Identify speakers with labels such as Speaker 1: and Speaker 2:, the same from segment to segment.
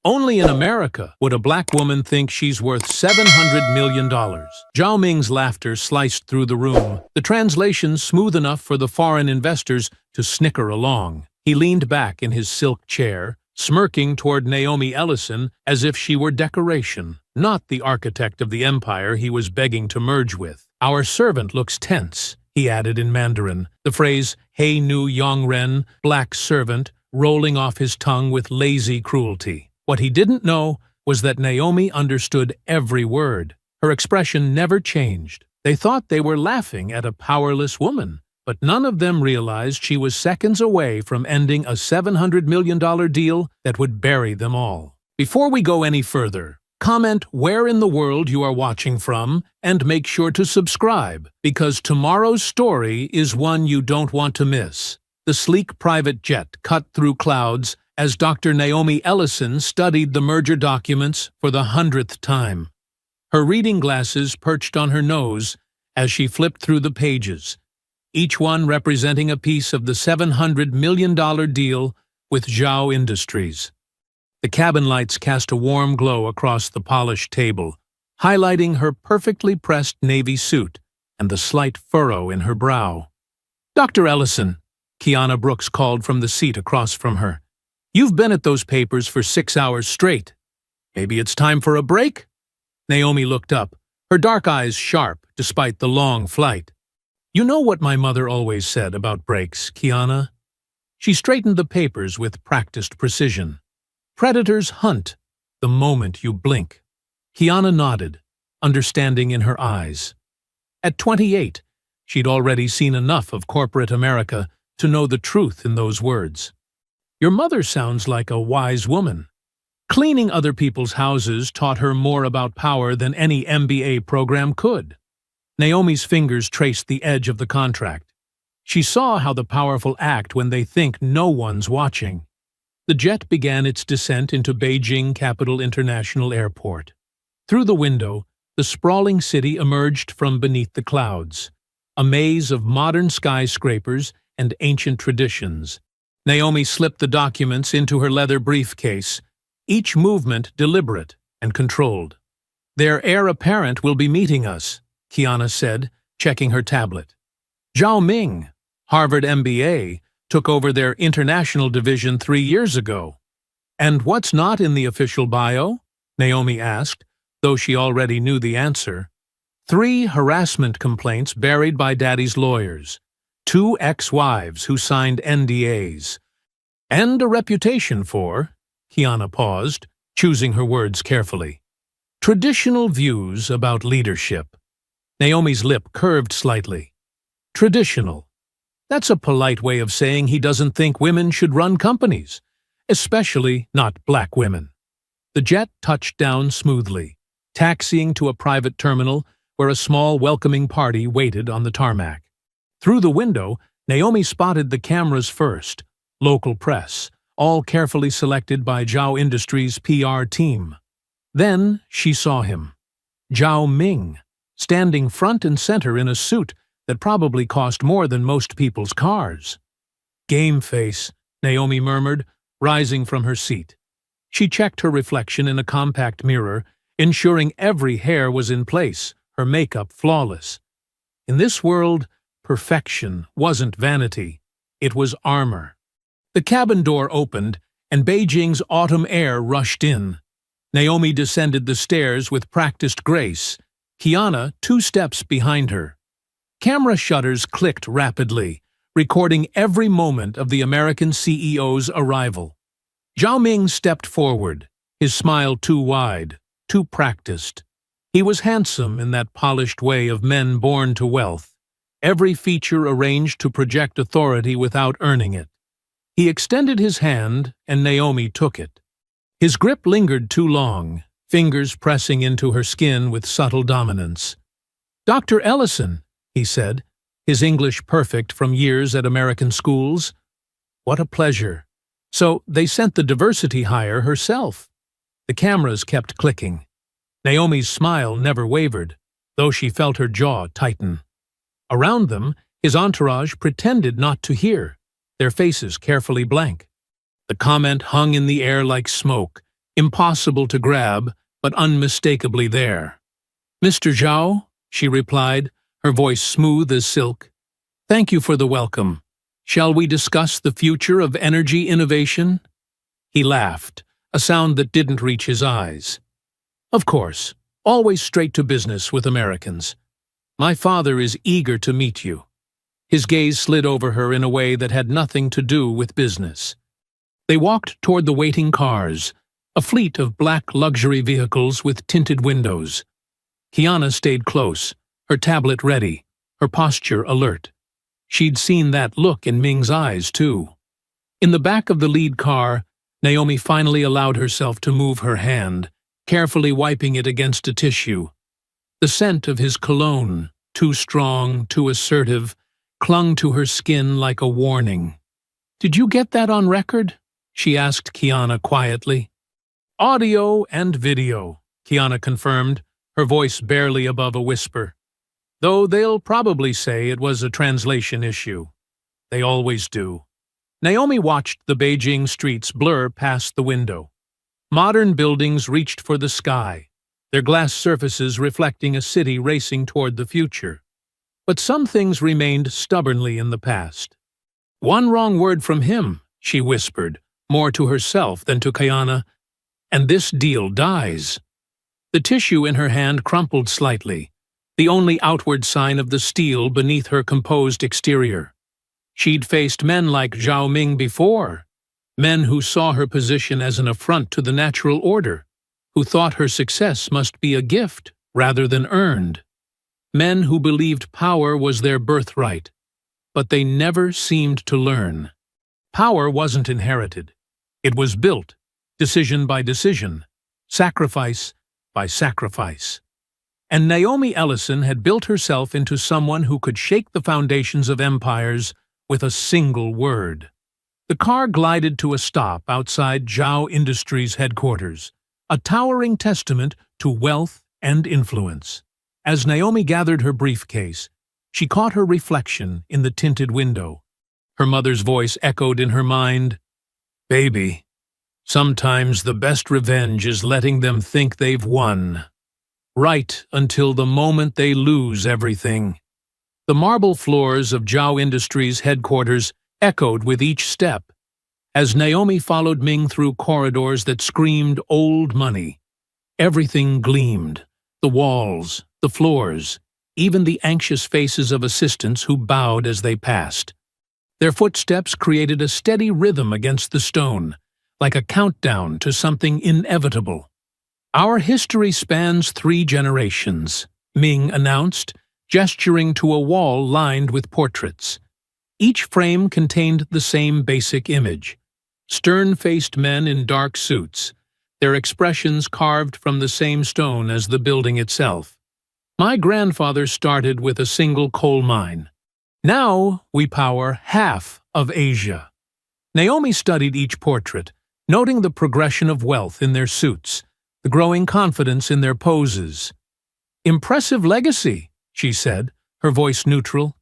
Speaker 1: Only in America would a black woman think she's worth $700 million. Zhao Ming's laughter sliced through the room, the translation smooth enough for the foreign investors to snicker along. He leaned back in his silk chair, smirking toward Naomi Ellison as if she were decoration, not the architect of the empire he was begging to merge with. "Our servant looks tense," he added in Mandarin, the phrase "Hey Nu Yongren, black servant," rolling off his tongue with lazy cruelty. What he didn't know was that Naomi understood every word. Her expression never changed. They thought they were laughing at a powerless woman, but none of them realized she was seconds away from ending a $700 million deal that would bury them all. Before we go any further, comment where in the world you are watching from and make sure to subscribe, because tomorrow's story is one you don't want to miss. The sleek private jet cut through clouds as Dr. Naomi Ellison studied the merger documents for the 100th time. Her reading glasses perched on her nose as she flipped through the pages, each one representing a piece of the $700 million deal with Zhao Industries. The cabin lights cast a warm glow across the polished table, highlighting her perfectly pressed navy suit and the slight furrow in her brow. "Dr. Ellison," Kiana Brooks called from the seat across from her, "you've been at those papers for 6 hours straight. Maybe it's time for a break?" Naomi looked up, her dark eyes sharp despite the long flight. "You know what my mother always said about breaks, Kiana?" She straightened the papers with practiced precision. "Predators hunt the moment you blink." Kiana nodded, understanding in her eyes. At 28, she'd already seen enough of corporate America to know the truth in those words. "Your mother sounds like a wise woman." Cleaning other people's houses taught her more about power than any MBA program could. Naomi's fingers traced the edge of the contract. She saw how the powerful act when they think no one's watching. The jet began its descent into Beijing Capital International Airport. Through the window, the sprawling city emerged from beneath the clouds, a maze of modern skyscrapers and ancient traditions. Naomi slipped the documents into her leather briefcase, each movement deliberate and controlled. "Their heir apparent will be meeting us," Kiana said, checking her tablet. "Zhao Ming, Harvard MBA, took over their international division 3 years ago." "And what's not in the official bio?" Naomi asked, though she already knew the answer. 3 harassment complaints buried by Daddy's lawyers, 2 ex-wives who signed NDAs, and a reputation for, Kiana paused, choosing her words carefully, traditional views about leadership. Naomi's lip curved slightly. Traditional. That's a polite way of saying he doesn't think women should run companies, especially not black women. The jet touched down smoothly, taxiing to a private terminal where a small welcoming party waited on the tarmac. Through the window, Naomi spotted the cameras first, local press, all carefully selected by Zhao Industries' PR team. Then she saw him, Zhao Ming, standing front and center in a suit that probably cost more than most people's cars. "Game face," Naomi murmured, rising from her seat. She checked her reflection in a compact mirror, ensuring every hair was in place, her makeup flawless. In this world, perfection wasn't vanity, it was armor. The cabin door opened, and Beijing's autumn air rushed in. Naomi descended the stairs with practiced grace, Kiana 2 steps behind her. Camera shutters clicked rapidly, recording every moment of the American CEO's arrival. Zhao Ming stepped forward, his smile too wide, too practiced. He was handsome in that polished way of men born to wealth, every feature arranged to project authority without earning it. He extended his hand, and Naomi took it. His grip lingered too long, fingers pressing into her skin with subtle dominance. "Dr. Ellison," he said, his English perfect from years at American schools. "What a pleasure." So they sent the diversity hire herself. The cameras kept clicking. Naomi's smile never wavered, though she felt her jaw tighten. Around them, his entourage pretended not to hear, their faces carefully blank. The comment hung in the air like smoke, impossible to grab, but unmistakably there. "Mr. Zhao," she replied, her voice smooth as silk. "Thank you for the welcome. Shall we discuss the future of energy innovation?" He laughed, a sound that didn't reach his eyes. "Of course, always straight to business with Americans. My father is eager to meet you." His gaze slid over her in a way that had nothing to do with business. They walked toward the waiting cars, a fleet of black luxury vehicles with tinted windows. Kiana stayed close, her tablet ready, her posture alert. She'd seen that look in Ming's eyes, too. In the back of the lead car, Naomi finally allowed herself to move her hand, carefully wiping it against a tissue. The scent of his cologne, too strong, too assertive, clung to her skin like a warning. "Did you get that on record?" she asked Kiana quietly. "Audio and video," Kiana confirmed, her voice barely above a whisper. "Though they'll probably say it was a translation issue. They always do." Naomi watched the Beijing streets blur past the window. Modern buildings reached for the sky, their glass surfaces reflecting a city racing toward the future. But some things remained stubbornly in the past. "One wrong word from him," she whispered, more to herself than to Kiana, "and this deal dies." The tissue in her hand crumpled slightly, the only outward sign of the steel beneath her composed exterior. She'd faced men like Zhao Ming before, men who saw her position as an affront to the natural order, who thought her success must be a gift rather than earned. Men who believed power was their birthright, but they never seemed to learn. Power wasn't inherited. It was built, decision by decision, sacrifice by sacrifice. And Naomi Ellison had built herself into someone who could shake the foundations of empires with a single word. The car glided to a stop outside Zhao Industries headquarters, a towering testament to wealth and influence. As Naomi gathered her briefcase, she caught her reflection in the tinted window. Her mother's voice echoed in her mind, "Baby, sometimes the best revenge is letting them think they've won. Right until the moment they lose everything." The marble floors of Zhao Industries headquarters echoed with each step, as Naomi followed Ming through corridors that screamed old money. Everything gleamed, the walls, the floors, even the anxious faces of assistants who bowed as they passed. Their footsteps created a steady rhythm against the stone, like a countdown to something inevitable. "Our history spans 3 generations," Ming announced, gesturing to a wall lined with portraits. Each frame contained the same basic image: stern-faced men in dark suits, their expressions carved from the same stone as the building itself. "My grandfather started with a single coal mine. Now we power half of Asia." Naomi studied each portrait, noting the progression of wealth in their suits, the growing confidence in their poses. "Impressive legacy," she said, her voice neutral.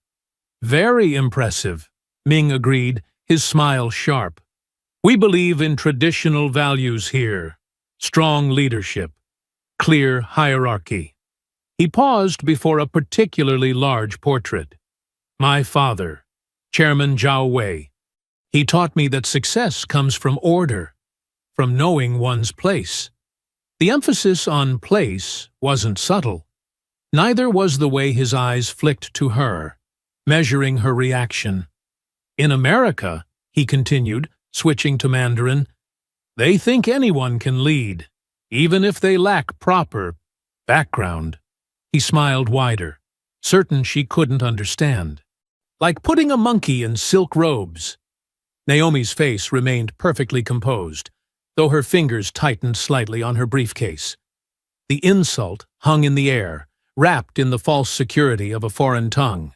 Speaker 1: "Very impressive," Ming agreed, his smile sharp. "We believe in traditional values here: strong leadership, clear hierarchy." He paused before a particularly large portrait. "My father, Chairman Zhao Wei. He taught me that success comes from order, from knowing one's place." The emphasis on place wasn't subtle. Neither was the way his eyes flicked to her, measuring her reaction. "In America," he continued, switching to Mandarin, "they think anyone can lead, even if they lack proper background." He smiled wider, certain she couldn't understand. "Like putting a monkey in silk robes." Naomi's face remained perfectly composed, though her fingers tightened slightly on her briefcase. The insult hung in the air, wrapped in the false security of a foreign tongue.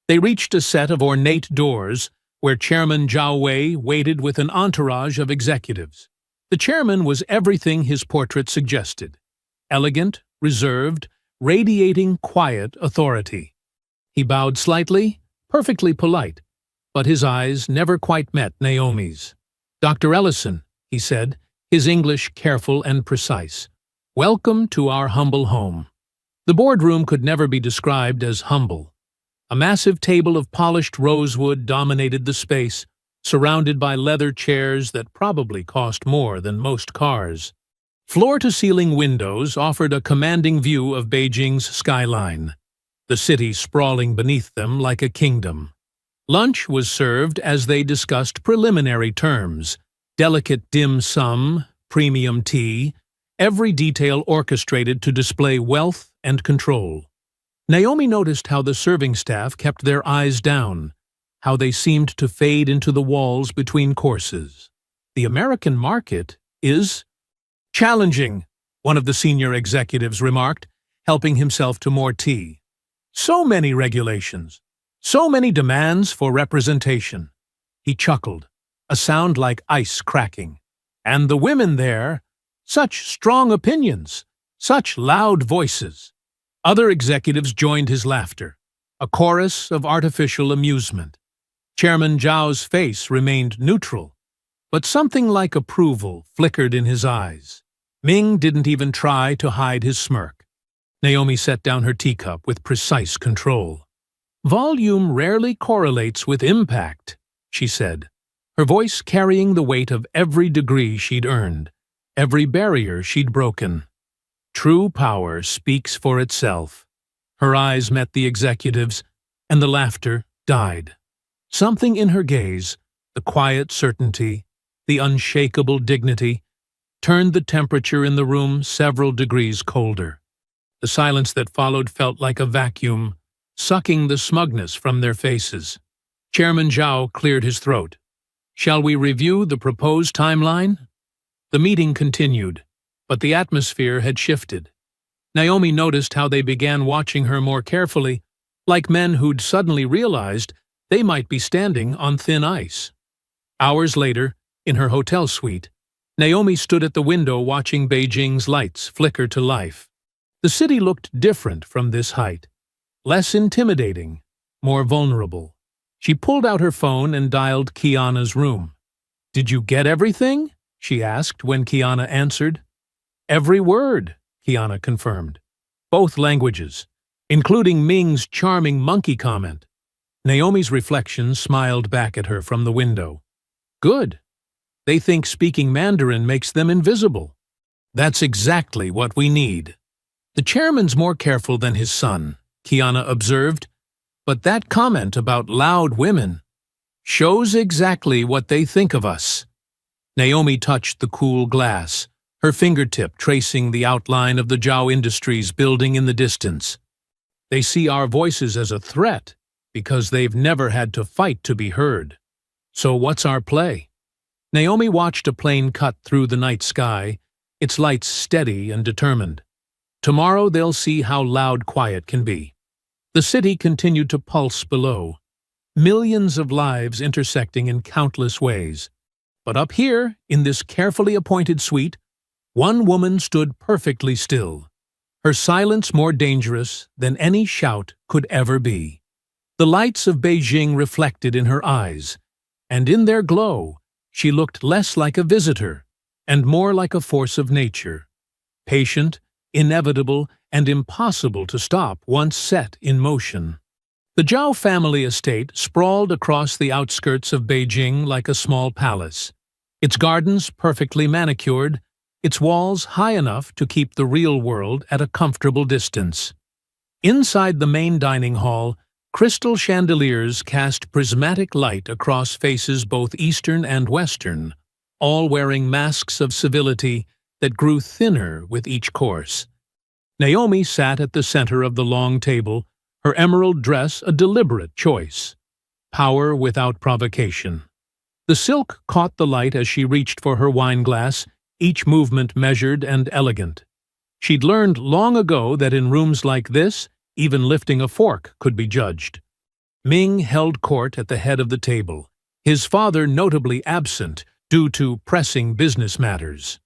Speaker 1: They reached a set of ornate doors where Chairman Zhao Wei waited with an entourage of executives. The chairman was everything his portrait suggested: elegant, reserved, radiating quiet authority. He bowed slightly, perfectly polite, but his eyes never quite met Naomi's. "Dr. Ellison," he said, his English careful and precise. "Welcome to our humble home." The boardroom could never be described as humble. A massive table of polished rosewood dominated the space, surrounded by leather chairs that probably cost more than most cars. Floor-to-ceiling windows offered a commanding view of Beijing's skyline, the city sprawling beneath them like a kingdom. Lunch was served as they discussed preliminary terms: delicate dim sum, premium tea, every detail orchestrated to display wealth and control. Naomi noticed how the serving staff kept their eyes down, how they seemed to fade into the walls between courses. "The American market is challenging," one of the senior executives remarked, helping himself to more tea. "So many regulations, so many demands for representation." He chuckled, a sound like ice cracking. "And the women there, such strong opinions, such loud voices." Other executives joined his laughter, a chorus of artificial amusement. Chairman Zhao's face remained neutral, but something like approval flickered in his eyes. Ming didn't even try to hide his smirk. Naomi set down her teacup with precise control. "Volume rarely correlates with impact," she said, her voice carrying the weight of every degree she'd earned, every barrier she'd broken. "True power speaks for itself." Her eyes met the executives, and the laughter died. Something in her gaze, the quiet certainty, the unshakable dignity, turned the temperature in the room several degrees colder. The silence that followed felt like a vacuum, sucking the smugness from their faces. Chairman Zhao cleared his throat. "Shall we review the proposed timeline?" The meeting continued, but the atmosphere had shifted. Naomi noticed how they began watching her more carefully, like men who'd suddenly realized they might be standing on thin ice. Hours later, in her hotel suite, Naomi stood at the window watching Beijing's lights flicker to life. The city looked different from this height, less intimidating, more vulnerable. She pulled out her phone and dialed Kiana's room. "Did you get everything?" she asked when Kiana answered. "Every word," Kiana confirmed. "Both languages, including Ming's charming monkey comment." Naomi's reflection smiled back at her from the window. "Good. They think speaking Mandarin makes them invisible. That's exactly what we need." "The chairman's more careful than his son," Kiana observed, "but that comment about loud women shows exactly what they think of us." Naomi touched the cool glass, her fingertip tracing the outline of the Zhao Industries building in the distance. "They see our voices as a threat because they've never had to fight to be heard. So what's our play?" Naomi watched a plane cut through the night sky, its lights steady and determined. Tomorrow they'll see how loud quiet can be. The city continued to pulse below, millions of lives intersecting in countless ways. But up here, in this carefully appointed suite, one woman stood perfectly still, her silence more dangerous than any shout could ever be. The lights of Beijing reflected in her eyes, and in their glow, she looked less like a visitor and more like a force of nature, patient, inevitable, and impossible to stop once set in motion. The Zhao family estate sprawled across the outskirts of Beijing like a small palace, its gardens perfectly manicured, its walls high enough to keep the real world at a comfortable distance. Inside the main dining hall, crystal chandeliers cast prismatic light across faces both Eastern and Western, all wearing masks of civility that grew thinner with each course. Naomi sat at the center of the long table, her emerald dress a deliberate choice. Power without provocation. The silk caught the light as she reached for her wineglass, each movement measured and elegant. She'd learned long ago that in rooms like this, even lifting a fork could be judged. Ming held court at the head of the table, his father notably absent due to pressing business matters.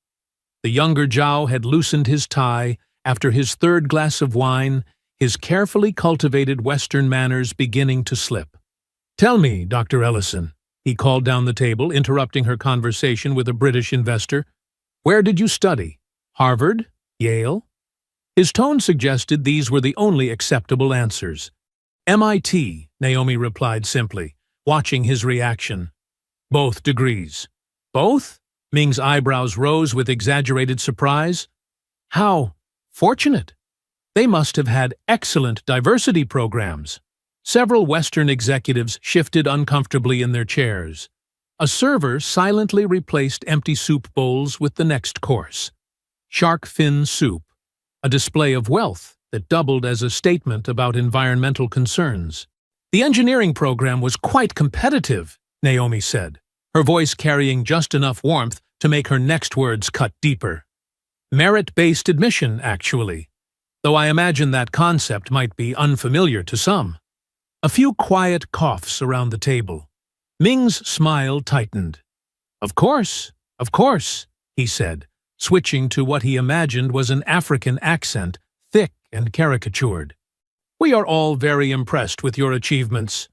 Speaker 1: The younger Zhao had loosened his tie after his third glass of wine, his carefully cultivated Western manners beginning to slip. "Tell me, Dr. Ellison," he called down the table, interrupting her conversation with a British investor, Where did you study? Harvard? Yale? His tone suggested these were the only acceptable answers. MIT, Naomi replied simply, watching his reaction. Both degrees. Both? Ming's eyebrows rose with exaggerated surprise. How fortunate! They must have had excellent diversity programs. Several Western executives shifted uncomfortably in their chairs. A server silently replaced empty soup bowls with the next course. Shark fin soup, a display of wealth that doubled as a statement about environmental concerns. The engineering program was quite competitive, Naomi said, her voice carrying just enough warmth to make her next words cut deeper. Merit-based admission, actually, though I imagine that concept might be unfamiliar to some. A few quiet coughs around the table. Ming's smile tightened. Of course, he said, switching to what he imagined was an African accent, thick and caricatured. We are all very impressed with your achievements.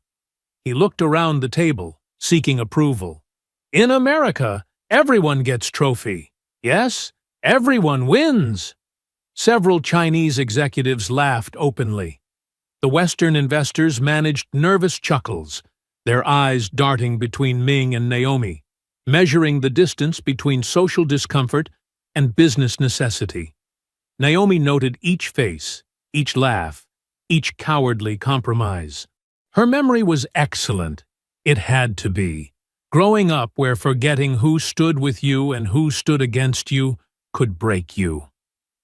Speaker 1: He looked around the table, seeking approval. In America, everyone gets trophy. Yes, everyone wins. Several Chinese executives laughed openly. The Western investors managed nervous chuckles, their eyes darting between Ming and Naomi, measuring the distance between social discomfort and business necessity. Naomi noted each face, each laugh, each cowardly compromise. Her memory was excellent. It had to be. Growing up where forgetting who stood with you and who stood against you could break you.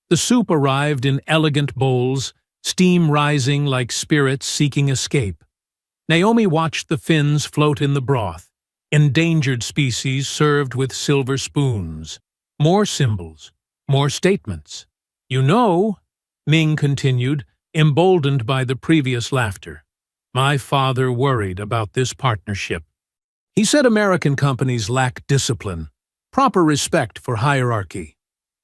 Speaker 1: The soup arrived in elegant bowls, steam rising like spirits seeking escape. Naomi watched the fins float in the broth, endangered species served with silver spoons. More symbols, more statements. You know, Ming continued, emboldened by the previous laughter. My father worried about this partnership. He said American companies lack discipline, proper respect for hierarchy.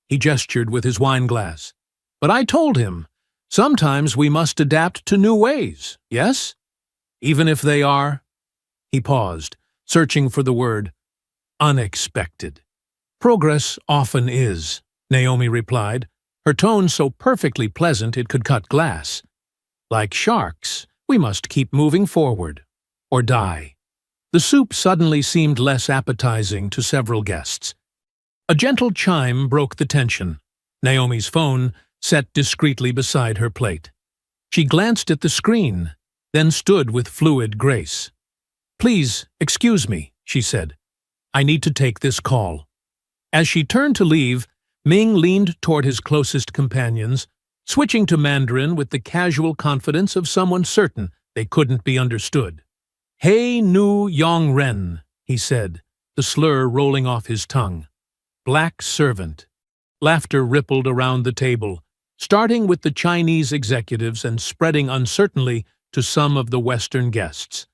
Speaker 1: He gestured with his wine glass. But I told him, sometimes we must adapt to new ways, yes? Even if they are… He paused, searching for the word, unexpected. Progress often is, Naomi replied, her tone so perfectly pleasant it could cut glass. Like sharks, we must keep moving forward, or die. The soup suddenly seemed less appetizing to several guests. A gentle chime broke the tension. Naomi's phone set discreetly beside her plate. She glanced at the screen, then stood with fluid grace. Please, excuse me, she said. I need to take this call. As she turned to leave, Ming leaned toward his closest companions, switching to Mandarin with the casual confidence of someone certain they couldn't be understood. Hey Nu Yong Ren, he said, the slur rolling off his tongue. Black servant. Laughter rippled around the table, starting with the Chinese executives and spreading uncertainly to some of the Western guests.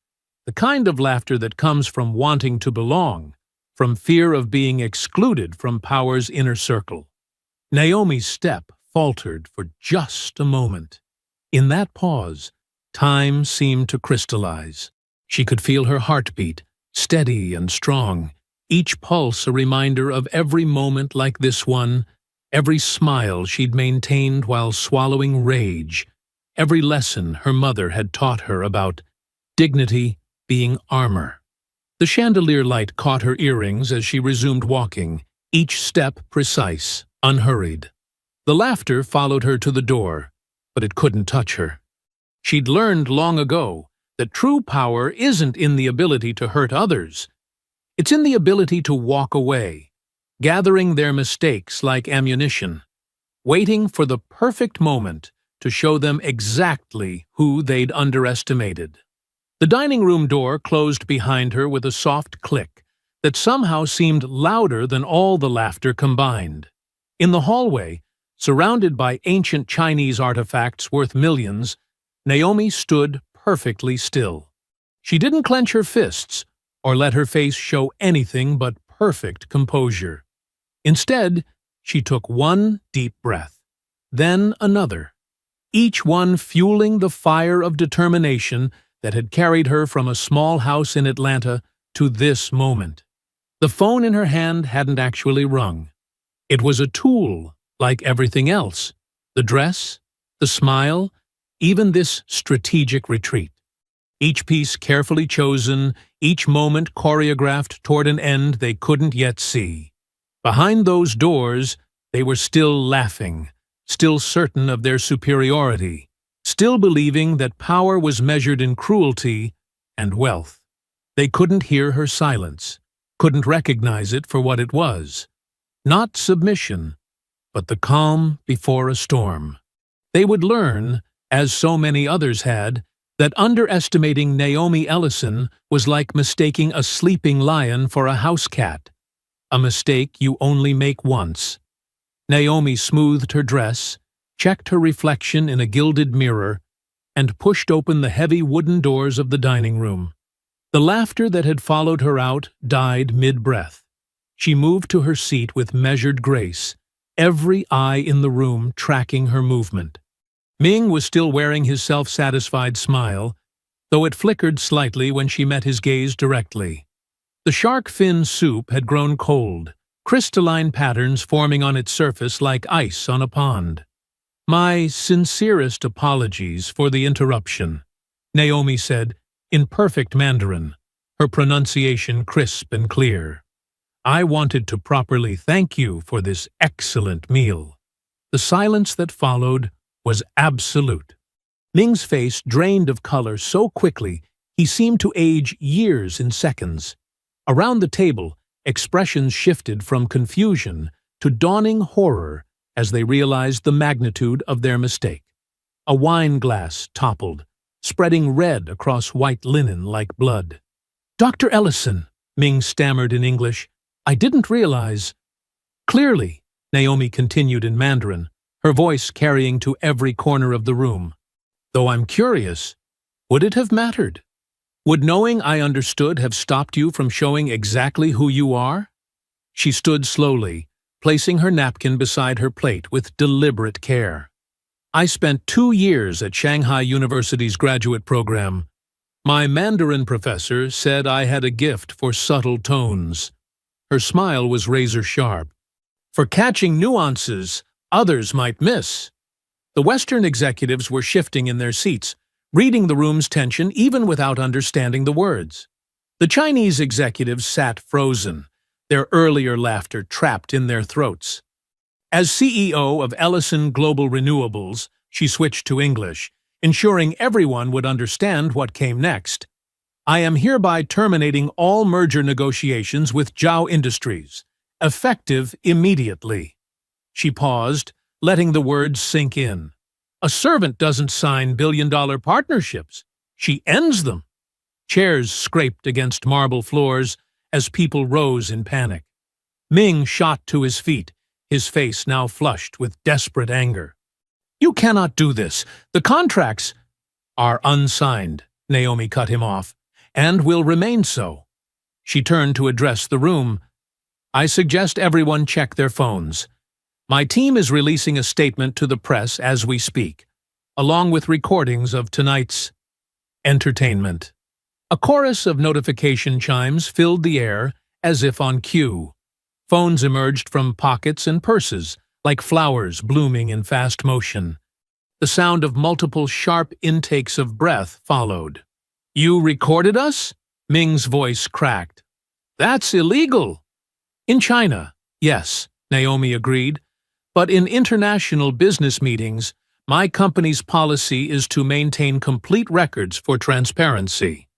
Speaker 1: The kind of laughter that comes from wanting to belong, from fear of being excluded from power's inner circle. Naomi's step faltered for just a moment. In that pause, time seemed to crystallize. She could feel her heartbeat, steady and strong, each pulse a reminder of every moment like this one, every smile she'd maintained while swallowing rage, every lesson her mother had taught her about dignity being armor. The chandelier light caught her earrings as she resumed walking, each step precise, unhurried. The laughter followed her to the door, but it couldn't touch her. She'd learned long ago that true power isn't in the ability to hurt others. It's in the ability to walk away, gathering their mistakes like ammunition, waiting for the perfect moment to show them exactly who they'd underestimated. The dining room door closed behind her with a soft click that somehow seemed louder than all the laughter combined. In the hallway, surrounded by ancient Chinese artifacts worth millions, Naomi stood perfectly still. She didn't clench her fists or let her face show anything but perfect composure. Instead, she took one deep breath, then another, each one fueling the fire of determination that had carried her from a small house in Atlanta to this moment. The phone in her hand hadn't actually rung. It was a tool, like everything else. The dress, the smile, even this strategic retreat. Each piece carefully chosen, each moment choreographed toward an end they couldn't yet see. Behind those doors, they were still laughing, still certain of their superiority, still believing that power was measured in cruelty and wealth. They couldn't hear her silence, couldn't recognize it for what it was. Not submission, but the calm before a storm. They would learn, as so many others had, that underestimating Naomi Ellison was like mistaking a sleeping lion for a house cat, a mistake you only make once. Naomi smoothed her dress, checked her reflection in a gilded mirror, and pushed open the heavy wooden doors of the dining room. The laughter that had followed her out died mid-breath. She moved to her seat with measured grace, every eye in the room tracking her movement. Ming was still wearing his self-satisfied smile, though it flickered slightly when she met his gaze directly. The shark fin soup had grown cold, crystalline patterns forming on its surface like ice on a pond. "My sincerest apologies for the interruption," Naomi said, in perfect Mandarin, her pronunciation crisp and clear. "I wanted to properly thank you for this excellent meal." The silence that followed was absolute. Ming's face drained of color so quickly he seemed to age years in seconds. Around the table, expressions shifted from confusion to dawning horror as they realized the magnitude of their mistake. A wine glass toppled, spreading red across white linen like blood. "Dr. Ellison," Ming stammered in English, "I didn't realize—" "Clearly," Naomi continued in Mandarin, her voice carrying to every corner of the room. "Though I'm curious, would it have mattered? Would knowing I understood have stopped you from showing exactly who you are?" She stood slowly, placing her napkin beside her plate with deliberate care. "I spent 2 years at Shanghai University's graduate program. My Mandarin professor said I had a gift for subtle tones." Her smile was razor-sharp. "For catching nuances others might miss." The Western executives were shifting in their seats, reading the room's tension even without understanding the words. The Chinese executives sat frozen, their earlier laughter trapped in their throats. As CEO of Ellison Global Renewables, she switched to English, ensuring everyone would understand what came next. "I am hereby terminating all merger negotiations with Zhao Industries, effective immediately." She paused, letting the words sink in. A servant doesn't sign billion-dollar partnerships. She ends them. Chairs scraped against marble floors as people rose in panic. Ming shot to his feet, his face now flushed with desperate anger. "You cannot do this. The contracts are unsigned," Naomi cut him off, "and will remain so." She turned to address the room. "I suggest everyone check their phones. My team is releasing a statement to the press as we speak, along with recordings of tonight's entertainment." A chorus of notification chimes filled the air as if on cue. Phones emerged from pockets and purses, like flowers blooming in fast motion. The sound of multiple sharp intakes of breath followed. "You recorded us?" Ming's voice cracked. "That's illegal." "In China, yes," Naomi agreed. "But in international business meetings, my company's policy is to maintain complete records for transparency.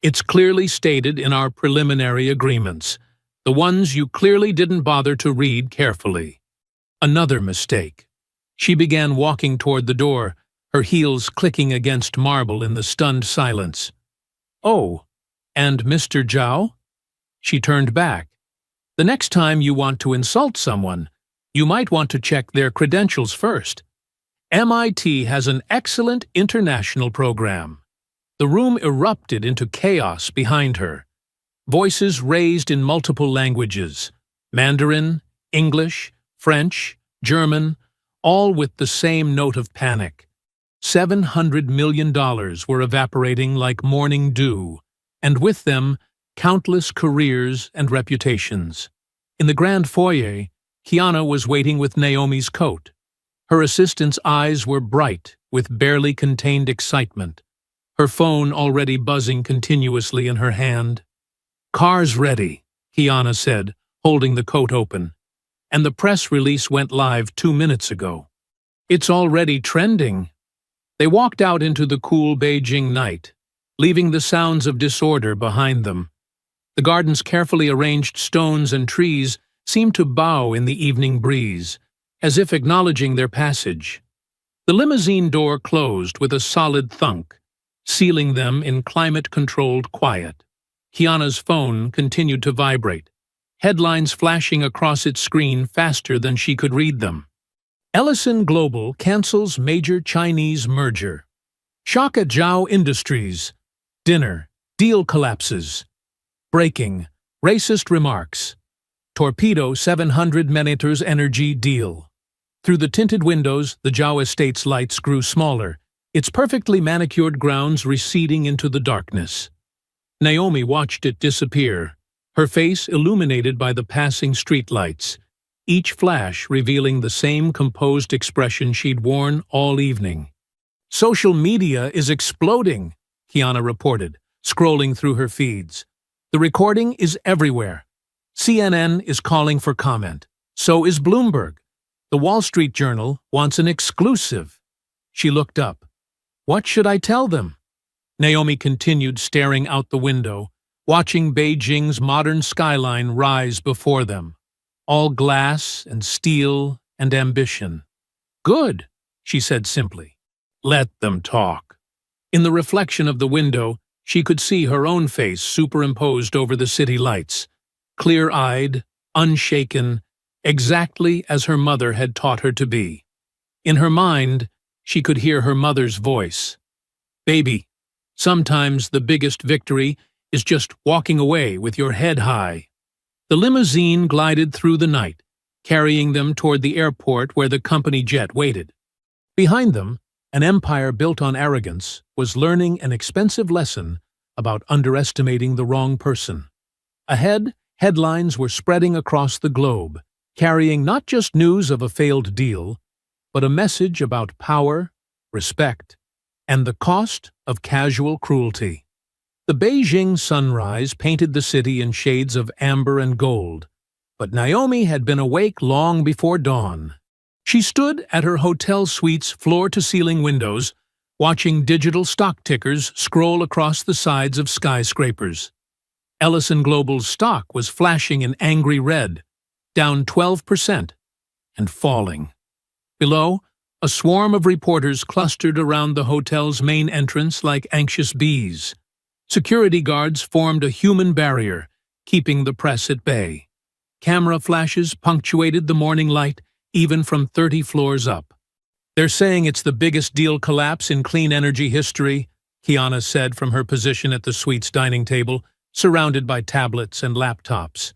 Speaker 1: It's clearly stated in our preliminary agreements, the ones you clearly didn't bother to read carefully." Another mistake. She began walking toward the door, her heels clicking against marble in the stunned silence. "Oh, and Mr. Zhao?" She turned back. "The next time you want to insult someone, you might want to check their credentials first. MIT has an excellent international program." The room erupted into chaos behind her. Voices raised in multiple languages, Mandarin, English, French, German, all with the same note of panic. $700 million were evaporating like morning dew, and with them, countless careers and reputations. In the grand foyer, Kiana was waiting with Naomi's coat. Her assistant's eyes were bright, with barely contained excitement, her phone already buzzing continuously in her hand. "Car's ready," Kiana said, holding the coat open. "And the press release went live 2 minutes ago. It's already trending." They walked out into the cool Beijing night, leaving the sounds of disorder behind them. The garden's carefully arranged stones and trees seemed to bow in the evening breeze, as if acknowledging their passage. The limousine door closed with a solid thunk, sealing them in climate-controlled quiet. Kiana's phone continued to vibrate, headlines flashing across its screen faster than she could read them. Ellison Global cancels major Chinese merger. Shock at Zhao Industries. Dinner. Deal collapses. Breaking. Racist remarks. Torpedo 700 Menators energy deal. Through the tinted windows, the Zhao estate's lights grew smaller, its perfectly manicured grounds receding into the darkness. Naomi watched it disappear, her face illuminated by the passing streetlights, each flash revealing the same composed expression she'd worn all evening. "Social media is exploding," Kiana reported, scrolling through her feeds. "The recording is everywhere. CNN is calling for comment. So is Bloomberg. The Wall Street Journal wants an exclusive." She looked up. "What should I tell them?" Naomi continued staring out the window, watching Beijing's modern skyline rise before them, all glass and steel and ambition. "Good," she said simply. "Let them talk." In the reflection of the window, she could see her own face superimposed over the city lights, clear-eyed, unshaken, exactly as her mother had taught her to be. In her mind, she could hear her mother's voice. "Baby, sometimes the biggest victory is just walking away with your head high." The limousine glided through the night, carrying them toward the airport where the company jet waited. Behind them, an empire built on arrogance was learning an expensive lesson about underestimating the wrong person. Ahead, headlines were spreading across the globe, carrying not just news of a failed deal, but a message about power, respect, and the cost of casual cruelty. The Beijing sunrise painted the city in shades of amber and gold, but Naomi had been awake long before dawn. She stood at her hotel suite's floor-to-ceiling windows, watching digital stock tickers scroll across the sides of skyscrapers. Ellison Global's stock was flashing in angry red, down 12%, and falling. Below, a swarm of reporters clustered around the hotel's main entrance like anxious bees. Security guards formed a human barrier, keeping the press at bay. Camera flashes punctuated the morning light, even from 30 floors up. "They're saying it's the biggest deal collapse in clean energy history," Kiana said from her position at the suite's dining table, surrounded by tablets and laptops.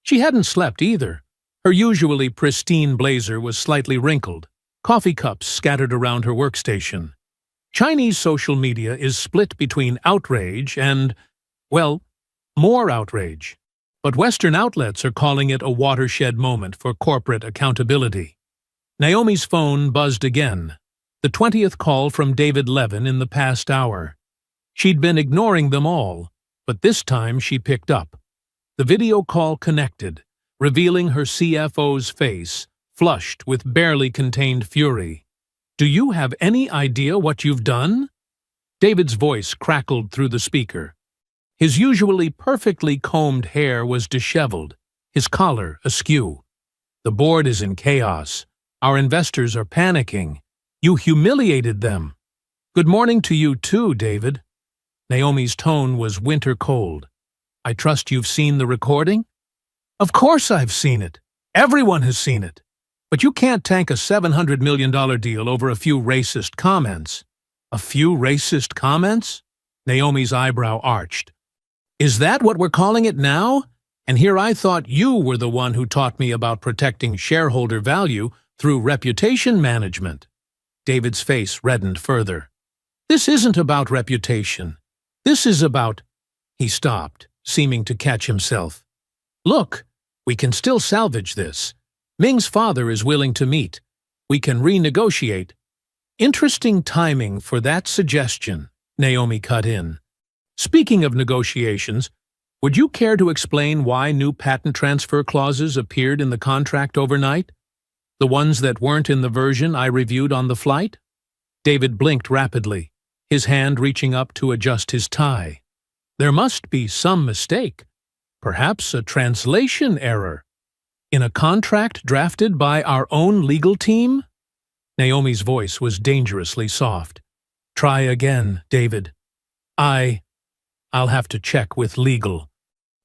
Speaker 1: She hadn't slept either. Her usually pristine blazer was slightly wrinkled, coffee cups scattered around her workstation. Chinese social media is split between outrage and, well, more outrage. But Western outlets are calling it a watershed moment for corporate accountability. Naomi's phone buzzed again, the 20th call from David Levin in the past hour. She'd been ignoring them all, but this time she picked up. The video call connected, revealing her CFO's face, flushed with barely contained fury. "Do you have any idea what you've done?" David's voice crackled through the speaker. His usually perfectly combed hair was disheveled, his collar askew. "The board is in chaos. Our investors are panicking. You humiliated them." "Good morning to you too, David." Naomi's tone was winter cold. "I trust you've seen the recording?" "Of course I've seen it. Everyone has seen it. But you can't tank a $700 million deal over a few racist comments." "A few racist comments?" Naomi's eyebrow arched. "Is that what we're calling it now? And here I thought you were the one who taught me about protecting shareholder value through reputation management." David's face reddened further. "This isn't about reputation. This is about—" He stopped, seeming to catch himself. "Look, we can still salvage this. Ming's father is willing to meet. We can renegotiate. Interesting timing for that suggestion, Naomi cut in. Speaking of negotiations, would you care to explain why new patent transfer clauses appeared in the contract overnight? The ones that weren't in the version I reviewed on the flight? David blinked rapidly, his hand reaching up to adjust his tie. There must be some mistake. Perhaps a translation error. In a contract drafted by our own legal team? Naomi's voice was dangerously soft. Try again, David. I'll have to check with legal.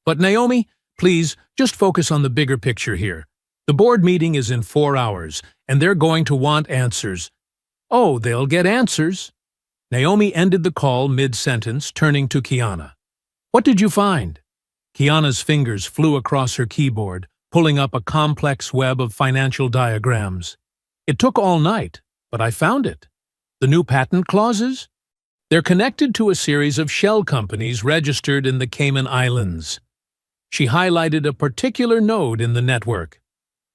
Speaker 1: But Naomi, please, just focus on the bigger picture here. The board meeting is in 4 hours, and they're going to want answers. Oh, they'll get answers. Naomi ended the call mid-sentence, turning to Kiana. What did you find? Kiana's fingers flew across her keyboard, pulling up a complex web of financial diagrams. It took all night, but I found it. The new patent clauses? They're connected to a series of shell companies registered in the Cayman Islands. She highlighted a particular node in the network.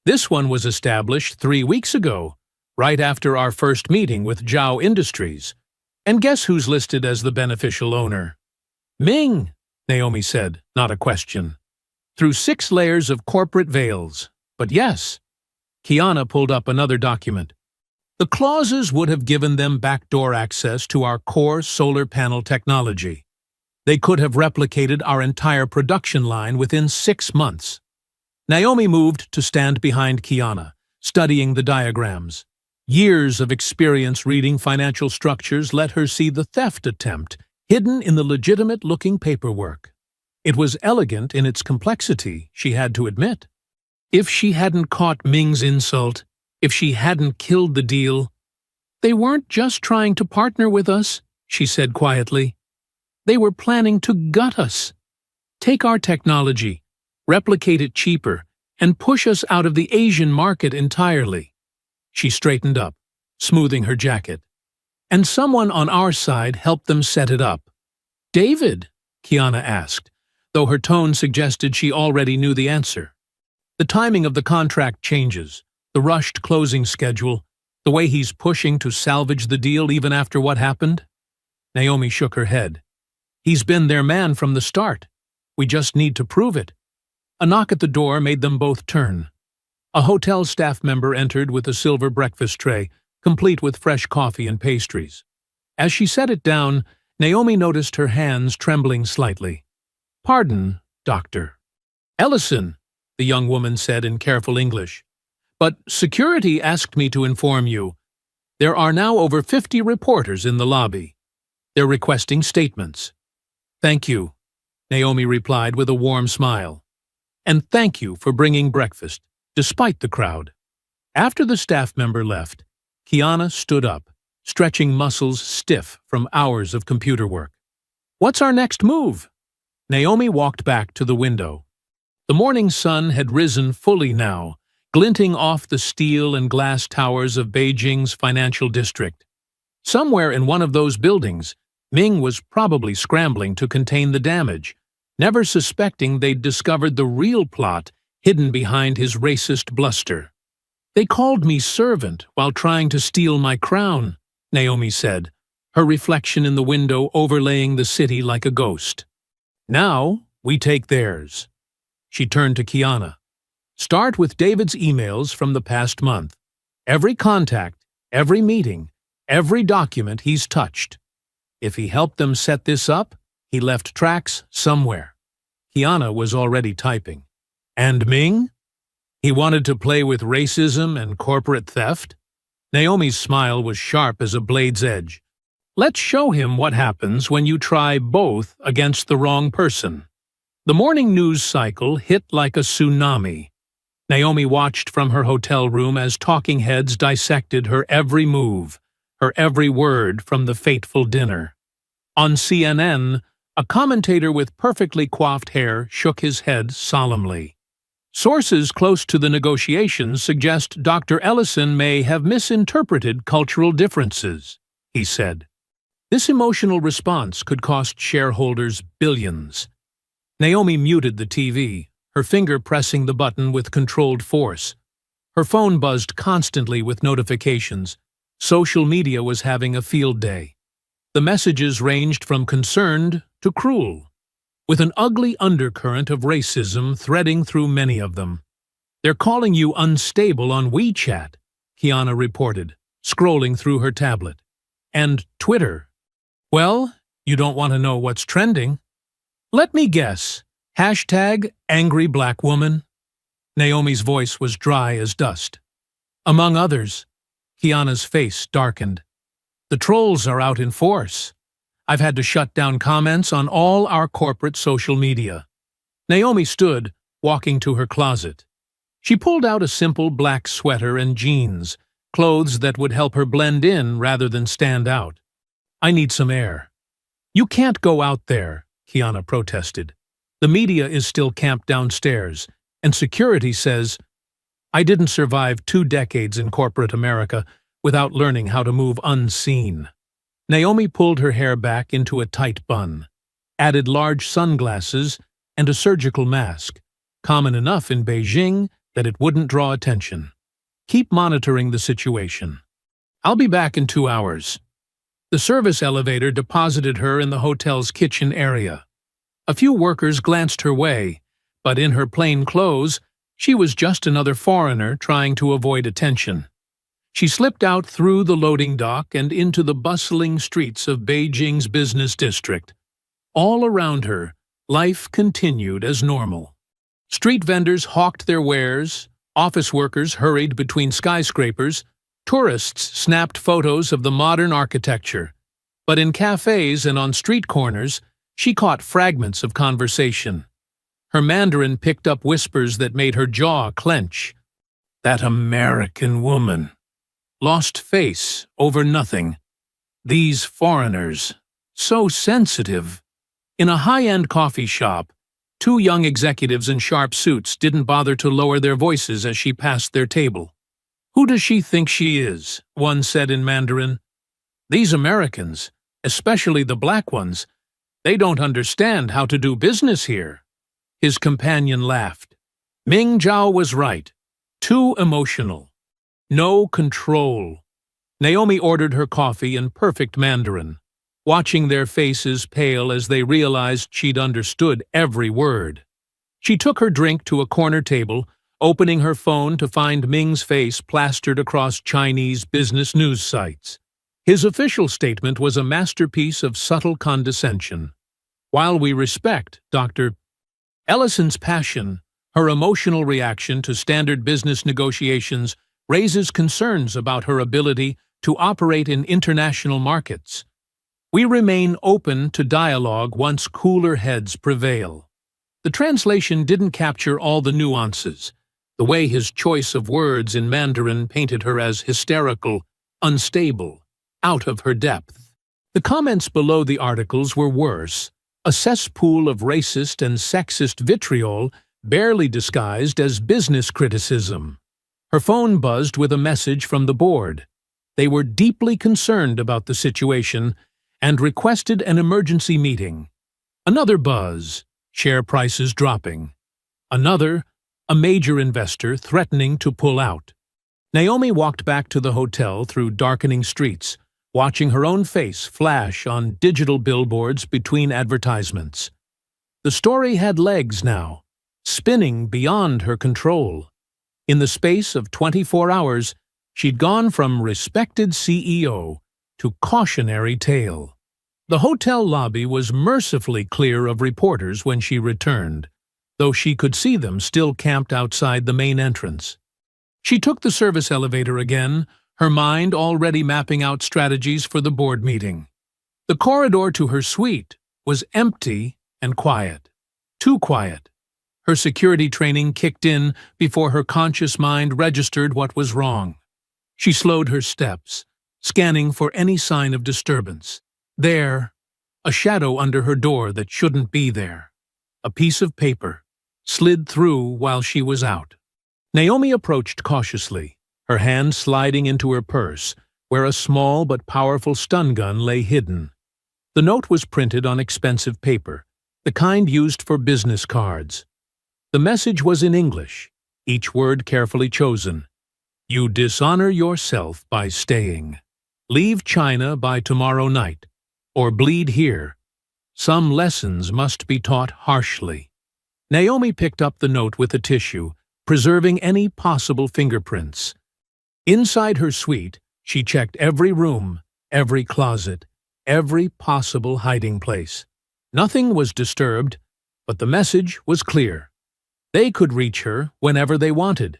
Speaker 1: This one was established 3 weeks ago, right after our first meeting with Zhao Industries. And guess who's listed as the beneficial owner? Ming, Naomi said, not a question. Through 6 layers of corporate veils. But yes. Kiana pulled up another document. The clauses would have given them backdoor access to our core solar panel technology. They could have replicated our entire production line within 6 months. Naomi moved to stand behind Kiana, studying the diagrams. Years of experience reading financial structures let her see the theft attempt hidden in the legitimate-looking paperwork. It was elegant in its complexity, she had to admit. If she hadn't caught Ming's insult, if she hadn't killed the deal, they weren't just trying to partner with us, she said quietly. They were planning to gut us. Take our technology, replicate it cheaper, and push us out of the Asian market entirely. She straightened up, smoothing her jacket. And someone on our side helped them set it up. David? Kiana asked, though her tone suggested she already knew the answer. The timing of the contract changes, the rushed closing schedule, the way he's pushing to salvage the deal even after what happened. Naomi shook her head. He's been their man from the start. We just need to prove it. A knock at the door made them both turn. A hotel staff member entered with a silver breakfast tray, complete with fresh coffee and pastries. As she set it down, Naomi noticed her hands trembling slightly. Pardon, Doctor. Ellison, the young woman said in careful English. But security asked me to inform you. There are now over 50 reporters in the lobby. They're requesting statements. Thank you, Naomi replied with a warm smile. And thank you for bringing breakfast, despite the crowd. After the staff member left, Kiana stood up, stretching muscles stiff from hours of computer work. What's our next move? Naomi walked back to the window. The morning sun had risen fully now, glinting off the steel and glass towers of Beijing's financial district. Somewhere in one of those buildings, Ming was probably scrambling to contain the damage, never suspecting they'd discovered the real plot hidden behind his racist bluster. They called me servant while trying to steal my crown, Naomi said, her reflection in the window overlaying the city like a ghost. Now we take theirs. She turned to Kiana. Start with David's emails from the past month. Every contact, every meeting, every document he's touched. If he helped them set this up, he left tracks somewhere. Kiana was already typing. And Ming? He wanted to play with racism and corporate theft? Naomi's smile was sharp as a blade's edge. Let's show him what happens when you try both against the wrong person. The morning news cycle hit like a tsunami. Naomi watched from her hotel room as talking heads dissected her every move, her every word from the fateful dinner. On CNN, a commentator with perfectly coiffed hair shook his head solemnly. Sources close to the negotiations suggest Dr. Ellison may have misinterpreted cultural differences, he said. This emotional response could cost shareholders billions. Naomi muted the TV, her finger pressing the button with controlled force. Her phone buzzed constantly with notifications. Social media was having a field day. The messages ranged from concerned to cruel, with an ugly undercurrent of racism threading through many of them. "They're calling you unstable on WeChat," Kiana reported, scrolling through her tablet. "And Twitter. Well, you don't want to know what's trending? Let me guess. #AngryBlackWoman." Naomi's voice was dry as dust. "Among others." Kiana's face darkened. "The trolls are out in force. I've had to shut down comments on all our corporate social media." Naomi stood, walking to her closet. She pulled out a simple black sweater and jeans, clothes that would help her blend in rather than stand out. "I need some air." "You can't go out there," Kiana protested. "The media is still camped downstairs, and security says—" "I didn't survive 2 decades in corporate America without learning how to move unseen." Naomi pulled her hair back into a tight bun, added large sunglasses and a surgical mask, common enough in Beijing that it wouldn't draw attention. "Keep monitoring the situation. I'll be back in 2 hours." The service elevator deposited her in the hotel's kitchen area. A few workers glanced her way, but in her plain clothes, she was just another foreigner trying to avoid attention. She slipped out through the loading dock and into the bustling streets of Beijing's business district. All around her, life continued as normal. Street vendors hawked their wares, office workers hurried between skyscrapers, tourists snapped photos of the modern architecture. But in cafes and on street corners, she caught fragments of conversation. Her Mandarin picked up whispers that made her jaw clench. "That American woman. Lost face over nothing. These foreigners. So sensitive." In a high-end coffee shop, 2 young executives in sharp suits didn't bother to lower their voices as she passed their table. "Who does she think she is?" one said in Mandarin. "These Americans, especially the black ones, they don't understand how to do business here." His companion laughed. Ming Zhao was right. Too emotional. No control. Naomi ordered her coffee in perfect Mandarin, watching their faces pale as they realized she'd understood every word. She took her drink to a corner table, opening her phone to find Ming's face plastered across Chinese business news sites. His official statement was a masterpiece of subtle condescension. "While we respect Dr. Ellison's passion, her emotional reaction to standard business negotiations raises concerns about her ability to operate in international markets. We remain open to dialogue once cooler heads prevail." The translation didn't capture all the nuances. The way his choice of words in Mandarin painted her as hysterical, unstable, out of her depth. The comments below the articles were worse, a cesspool of racist and sexist vitriol barely disguised as business criticism. Her phone buzzed with a message from the board. They were deeply concerned about the situation and requested an emergency meeting. Another buzz, share prices dropping. Another, a major investor threatening to pull out. Naomi walked back to the hotel through darkening streets, watching her own face flash on digital billboards between advertisements. The story had legs now, spinning beyond her control. In the space of 24 hours, she'd gone from respected CEO to cautionary tale. The hotel lobby was mercifully clear of reporters when she returned, though she could see them still camped outside the main entrance. She took the service elevator again, her mind already mapping out strategies for the board meeting. The corridor to her suite was empty and quiet. Too quiet. Her security training kicked in before her conscious mind registered what was wrong. She slowed her steps, scanning for any sign of disturbance. There, a shadow under her door that shouldn't be there. A piece of paper, slid through while she was out. Naomi approached cautiously, her hand sliding into her purse, where a small but powerful stun gun lay hidden. The note was printed on expensive paper, the kind used for business cards. The message was in English, each word carefully chosen, You dishonor yourself by staying. Leave China by tomorrow night, or bleed here. Some lessons must be taught harshly. Naomi picked up the note with a tissue, preserving any possible fingerprints. Inside her suite, she checked every room, every closet, every possible hiding place. Nothing was disturbed, but the message was clear. They could reach her whenever they wanted.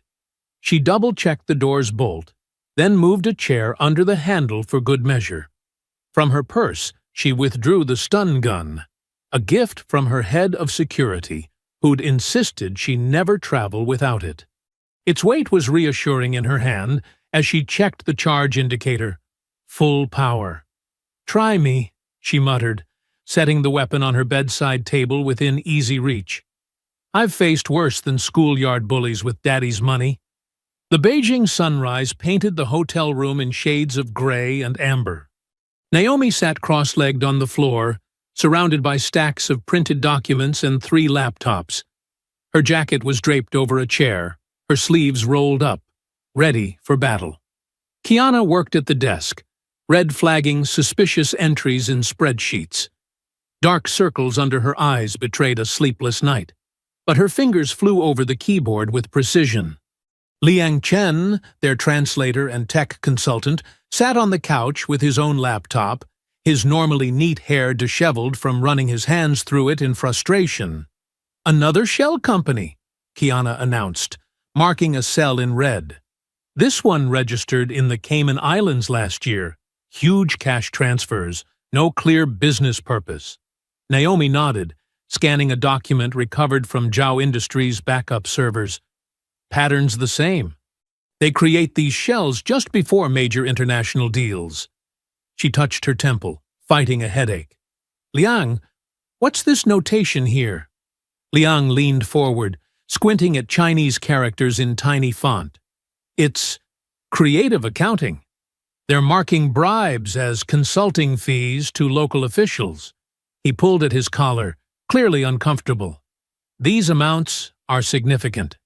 Speaker 1: She double-checked the door's bolt, then moved a chair under the handle for good measure. From her purse, she withdrew the stun gun, a gift from her head of security, who'd insisted she never travel without it. Its weight was reassuring in her hand as she checked the charge indicator. Full power. "Try me," she muttered, setting the weapon on her bedside table within easy reach. "I've faced worse than schoolyard bullies with daddy's money." The Beijing sunrise painted the hotel room in shades of gray and amber. Naomi sat cross-legged on the floor, surrounded by stacks of printed documents and 3 laptops. Her jacket was draped over a chair, her sleeves rolled up, ready for battle. Kiana worked at the desk, red-flagging suspicious entries in spreadsheets. Dark circles under her eyes betrayed a sleepless night, but her fingers flew over the keyboard with precision. Liang Chen, their translator and tech consultant, sat on the couch with his own laptop, his normally neat hair disheveled from running his hands through it in frustration. "Another shell company," Kiana announced, marking a cell in red. "This one registered in the Cayman Islands last year. Huge cash transfers, no clear business purpose." Naomi nodded, scanning a document recovered from Zhao Industries' backup servers. Patterns the same. They create these shells just before major international deals. She touched her temple, fighting a headache. "Liang, what's this notation here?" Liang leaned forward, squinting at Chinese characters in tiny font. "It's creative accounting. They're marking bribes as consulting fees to local officials." He pulled at his collar, clearly uncomfortable. "These amounts are significant."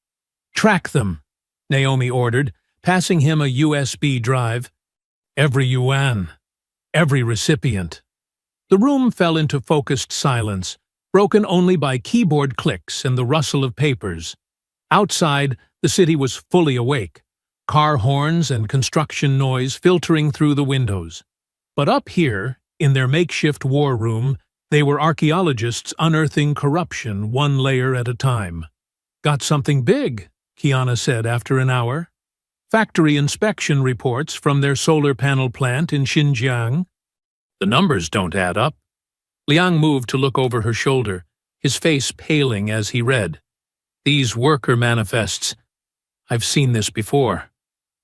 Speaker 1: "Track them," Naomi ordered, passing him a USB drive. "Every yuan, every recipient." The room fell into focused silence, broken only by keyboard clicks and the rustle of papers. Outside, the city was fully awake, car horns and construction noise filtering through the windows. But up here, in their makeshift war room, they were archaeologists unearthing corruption one layer at a time. "Got something big," Kiana said after an hour. "Factory inspection reports from their solar panel plant in Xinjiang." "The numbers don't add up." Liang moved to look over her shoulder, his face paling as he read. "These worker manifests. I've seen this before.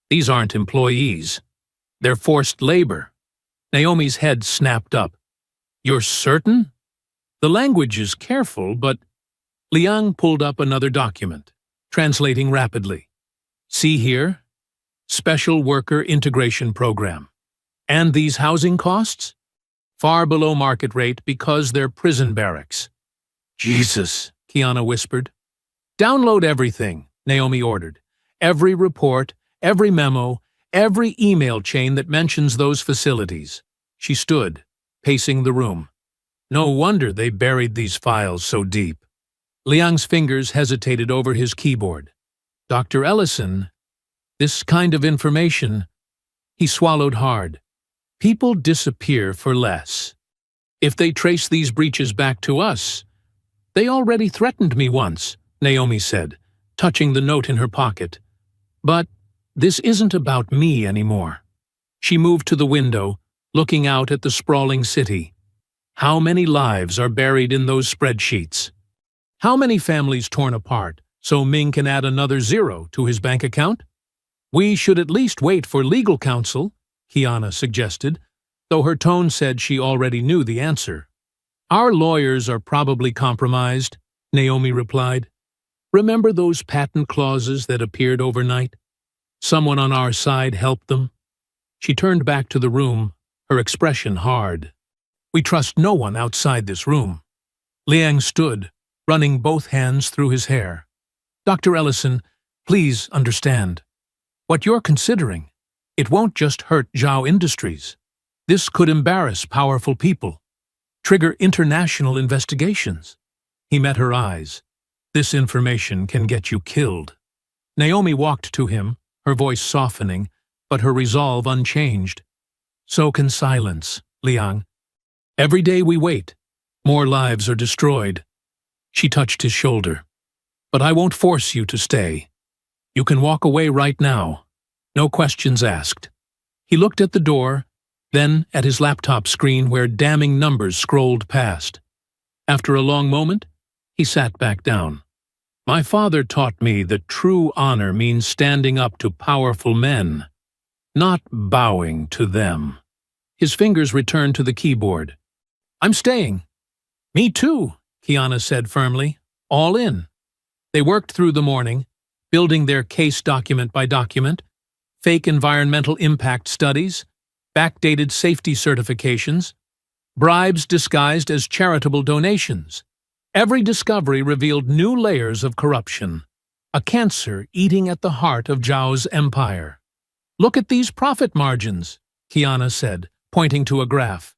Speaker 1: These aren't employees. They're forced labor." Naomi's head snapped up. "You're certain?" "The language is careful, but—" Liang pulled up another document, translating rapidly. "See here? Special Worker Integration Program. And these housing costs? Far below market rate because they're prison barracks." "Jesus," Kiana whispered. "Download everything," Naomi ordered. "Every report, every memo, every email chain that mentions those facilities." She stood, pacing the room. No wonder they buried these files so deep. Liang's fingers hesitated over his keyboard. "Dr. Ellison, this kind of information—" He swallowed hard. "People disappear for less. If they trace these breaches back to us—" "They already threatened me once," Naomi said, touching the note in her pocket. "But this isn't about me anymore." She moved to the window, looking out at the sprawling city. How many lives are buried in those spreadsheets? How many families torn apart so Ming can add another zero to his bank account? "We should at least wait for legal counsel," Kiana suggested, though her tone said she already knew the answer. "Our lawyers are probably compromised," Naomi replied. "Remember those patent clauses that appeared overnight? Someone on our side helped them." She turned back to the room, her expression hard. "We trust no one outside this room." Liang stood, running both hands through his hair. "Dr. Ellison, please understand. What you're considering, it won't just hurt Zhao Industries. This could embarrass powerful people, trigger international investigations. He met her eyes. This information can get you killed. Naomi walked to him, her voice softening, but her resolve unchanged. So can silence, Liang. Every day we wait, more lives are destroyed. She touched his shoulder. But I won't force you to stay. You can walk away right now. No questions asked. He looked at the door, then at his laptop screen where damning numbers scrolled past. After a long moment, he sat back down. My father taught me that true honor means standing up to powerful men, not bowing to them. His fingers returned to the keyboard. I'm staying. Me too, Kiana said firmly. All in. They worked through the morning, building their case document by document, fake environmental impact studies, backdated safety certifications, bribes disguised as charitable donations. Every discovery revealed new layers of corruption, a cancer eating at the heart of Zhao's empire. Look at these profit margins, Kiana said, pointing to a graph.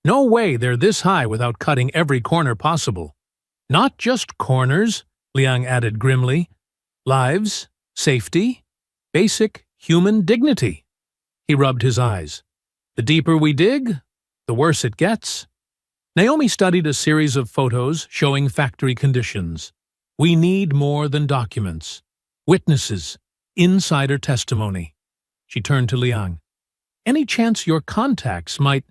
Speaker 1: No way they're this high without cutting every corner possible. Not just corners, Liang added grimly. Lives, safety, basic human dignity. He rubbed his eyes. The deeper we dig, the worse it gets. Naomi studied a series of photos showing factory conditions. We need more than documents. Witnesses, insider testimony. She turned to Liang. Any chance your contacts might...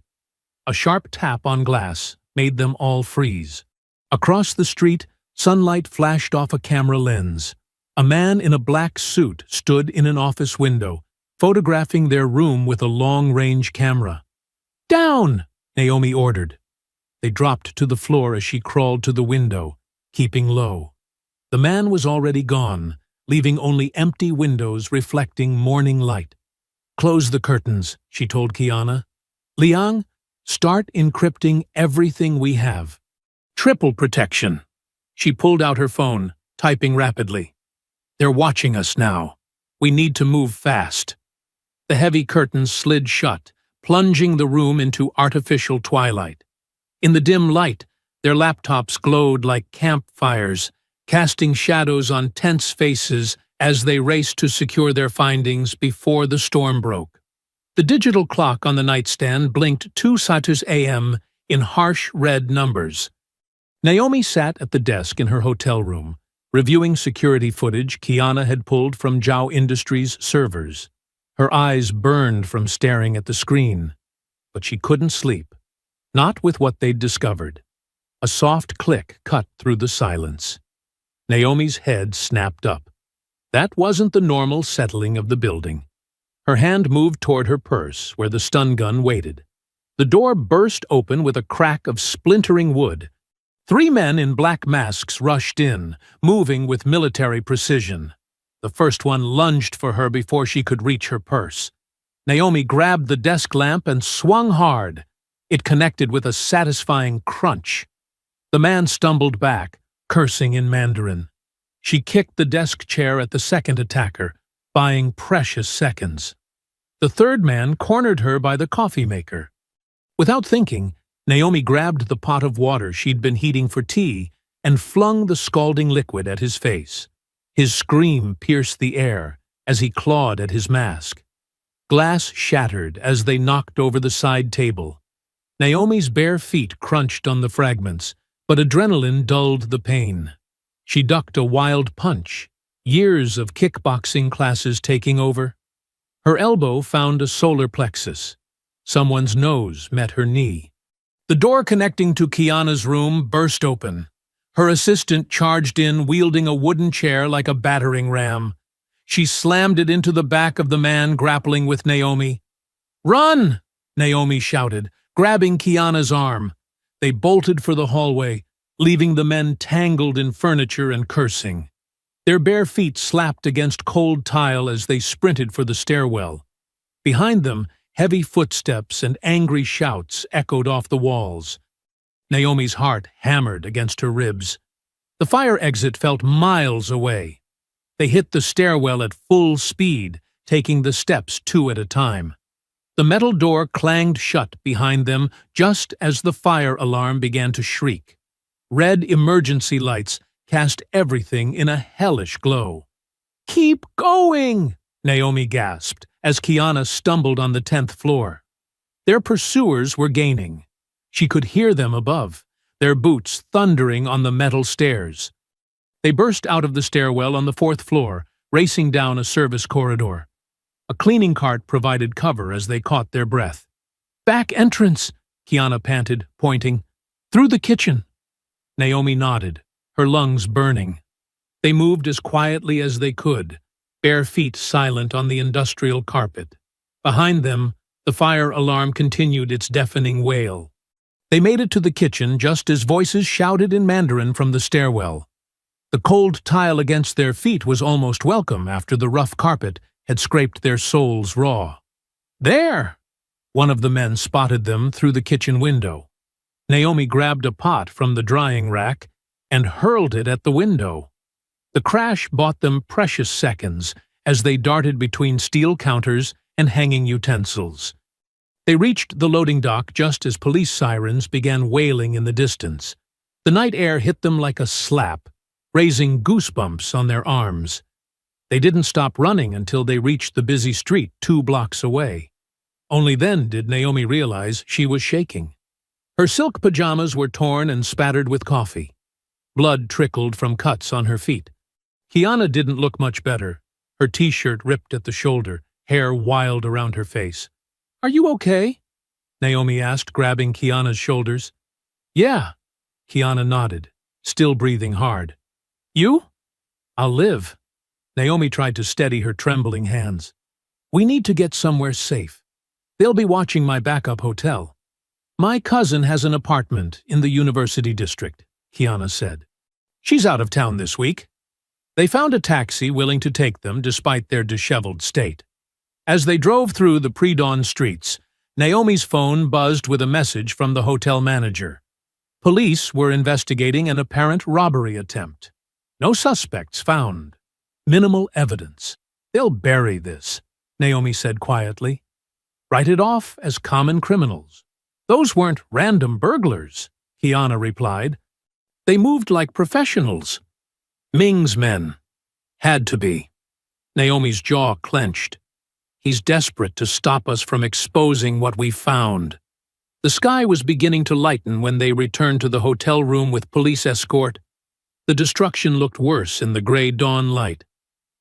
Speaker 1: A sharp tap on glass made them all freeze. Across the street, sunlight flashed off a camera lens. A man in a black suit stood in an office window, photographing their room with a long-range camera. Down! Naomi ordered. They dropped to the floor as she crawled to the window, keeping low. The man was already gone, leaving only empty windows reflecting morning light. Close the curtains, she told Kiana. Liang, start encrypting everything we have. Triple protection. She pulled out her phone, typing rapidly. They're watching us now. We need to move fast. The heavy curtains slid shut, plunging the room into artificial twilight. In the dim light, their laptops glowed like campfires, casting shadows on tense faces as they raced to secure their findings before the storm broke. The digital clock on the nightstand blinked 2:00 a.m. in harsh red numbers. Naomi sat at the desk in her hotel room, reviewing security footage Kiana had pulled from Zhao Industries' servers. Her eyes burned from staring at the screen, but she couldn't sleep. Not with what they'd discovered. A soft click cut through the silence. Naomi's head snapped up. That wasn't the normal settling of the building. Her hand moved toward her purse, where the stun gun waited. The door burst open with a crack of splintering wood. 3 men in black masks rushed in, moving with military precision. The first one lunged for her before she could reach her purse. Naomi grabbed the desk lamp and swung hard. It connected with a satisfying crunch. The man stumbled back, cursing in Mandarin. She kicked the desk chair at the second attacker, buying precious seconds. The third man cornered her by the coffee maker. Without thinking, Naomi grabbed the pot of water she'd been heating for tea and flung the scalding liquid at his face. His scream pierced the air as he clawed at his mask. Glass shattered as they knocked over the side table. Naomi's bare feet crunched on the fragments, but adrenaline dulled the pain. She ducked a wild punch, years of kickboxing classes taking over. Her elbow found a solar plexus. Someone's nose met her knee. The door connecting to Kiana's room burst open. Her assistant charged in, wielding a wooden chair like a battering ram. She slammed it into the back of the man grappling with Naomi. "Run!" Naomi shouted, grabbing Kiana's arm. They bolted for the hallway, leaving the men tangled in furniture and cursing. Their bare feet slapped against cold tile as they sprinted for the stairwell. Behind them, heavy footsteps and angry shouts echoed off the walls. Naomi's heart hammered against her ribs. The fire exit felt miles away. They hit the stairwell at full speed, taking the steps 2 at a time. The metal door clanged shut behind them just as the fire alarm began to shriek. Red emergency lights cast everything in a hellish glow. "Keep going!" Naomi gasped as Kiana stumbled on the 10th floor. Their pursuers were gaining. She could hear them above, their boots thundering on the metal stairs. They burst out of the stairwell on the 4th floor, racing down a service corridor. A cleaning cart provided cover as they caught their breath. "Back entrance," Kiana panted, pointing. "Through the kitchen." Naomi nodded, her lungs burning. They moved as quietly as they could, bare feet silent on the industrial carpet. Behind them, the fire alarm continued its deafening wail. They made it to the kitchen just as voices shouted in Mandarin from the stairwell. The cold tile against their feet was almost welcome after the rough carpet had scraped their soles raw. "There!" One of the men spotted them through the kitchen window. Naomi grabbed a pot from the drying rack and hurled it at the window. The crash bought them precious seconds as they darted between steel counters and hanging utensils. They reached the loading dock just as police sirens began wailing in the distance. The night air hit them like a slap, raising goosebumps on their arms. They didn't stop running until they reached the busy street 2 blocks away. Only then did Naomi realize she was shaking. Her silk pajamas were torn and spattered with coffee. Blood trickled from cuts on her feet. Kiana didn't look much better, her t-shirt ripped at the shoulder, hair wild around her face. "Are you okay?" Naomi asked, grabbing Kiana's shoulders. "Yeah," Kiana nodded, still breathing hard. "You?" "I'll live." Naomi tried to steady her trembling hands. "We need to get somewhere safe. They'll be watching my backup hotel." "My cousin has an apartment in the University District," Kiana said. "She's out of town this week." They found a taxi willing to take them despite their disheveled state. As they drove through the pre-dawn streets, Naomi's phone buzzed with a message from the hotel manager. Police were investigating an apparent robbery attempt. No suspects found. Minimal evidence. "They'll bury this," Naomi said quietly. "Write it off as common criminals." "Those weren't random burglars," Kiana replied. "They moved like professionals." "Ming's men." "Had to be." Naomi's jaw clenched. "He's desperate to stop us from exposing what we found." The sky was beginning to lighten when they returned to the hotel room with police escort. The destruction looked worse in the gray dawn light.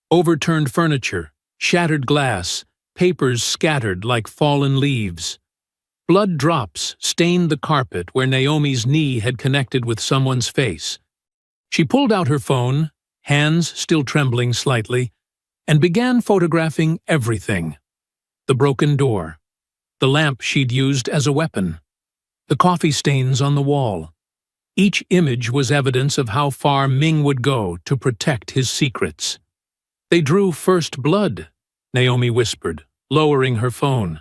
Speaker 1: Overturned furniture, shattered glass, papers scattered like fallen leaves. Blood drops stained the carpet where Naomi's knee had connected with someone's face. She pulled out her phone, hands still trembling slightly, and began photographing everything. The broken door, the lamp she'd used as a weapon, the coffee stains on the wall. Each image was evidence of how far Ming would go to protect his secrets. "They drew first blood," Naomi whispered, lowering her phone.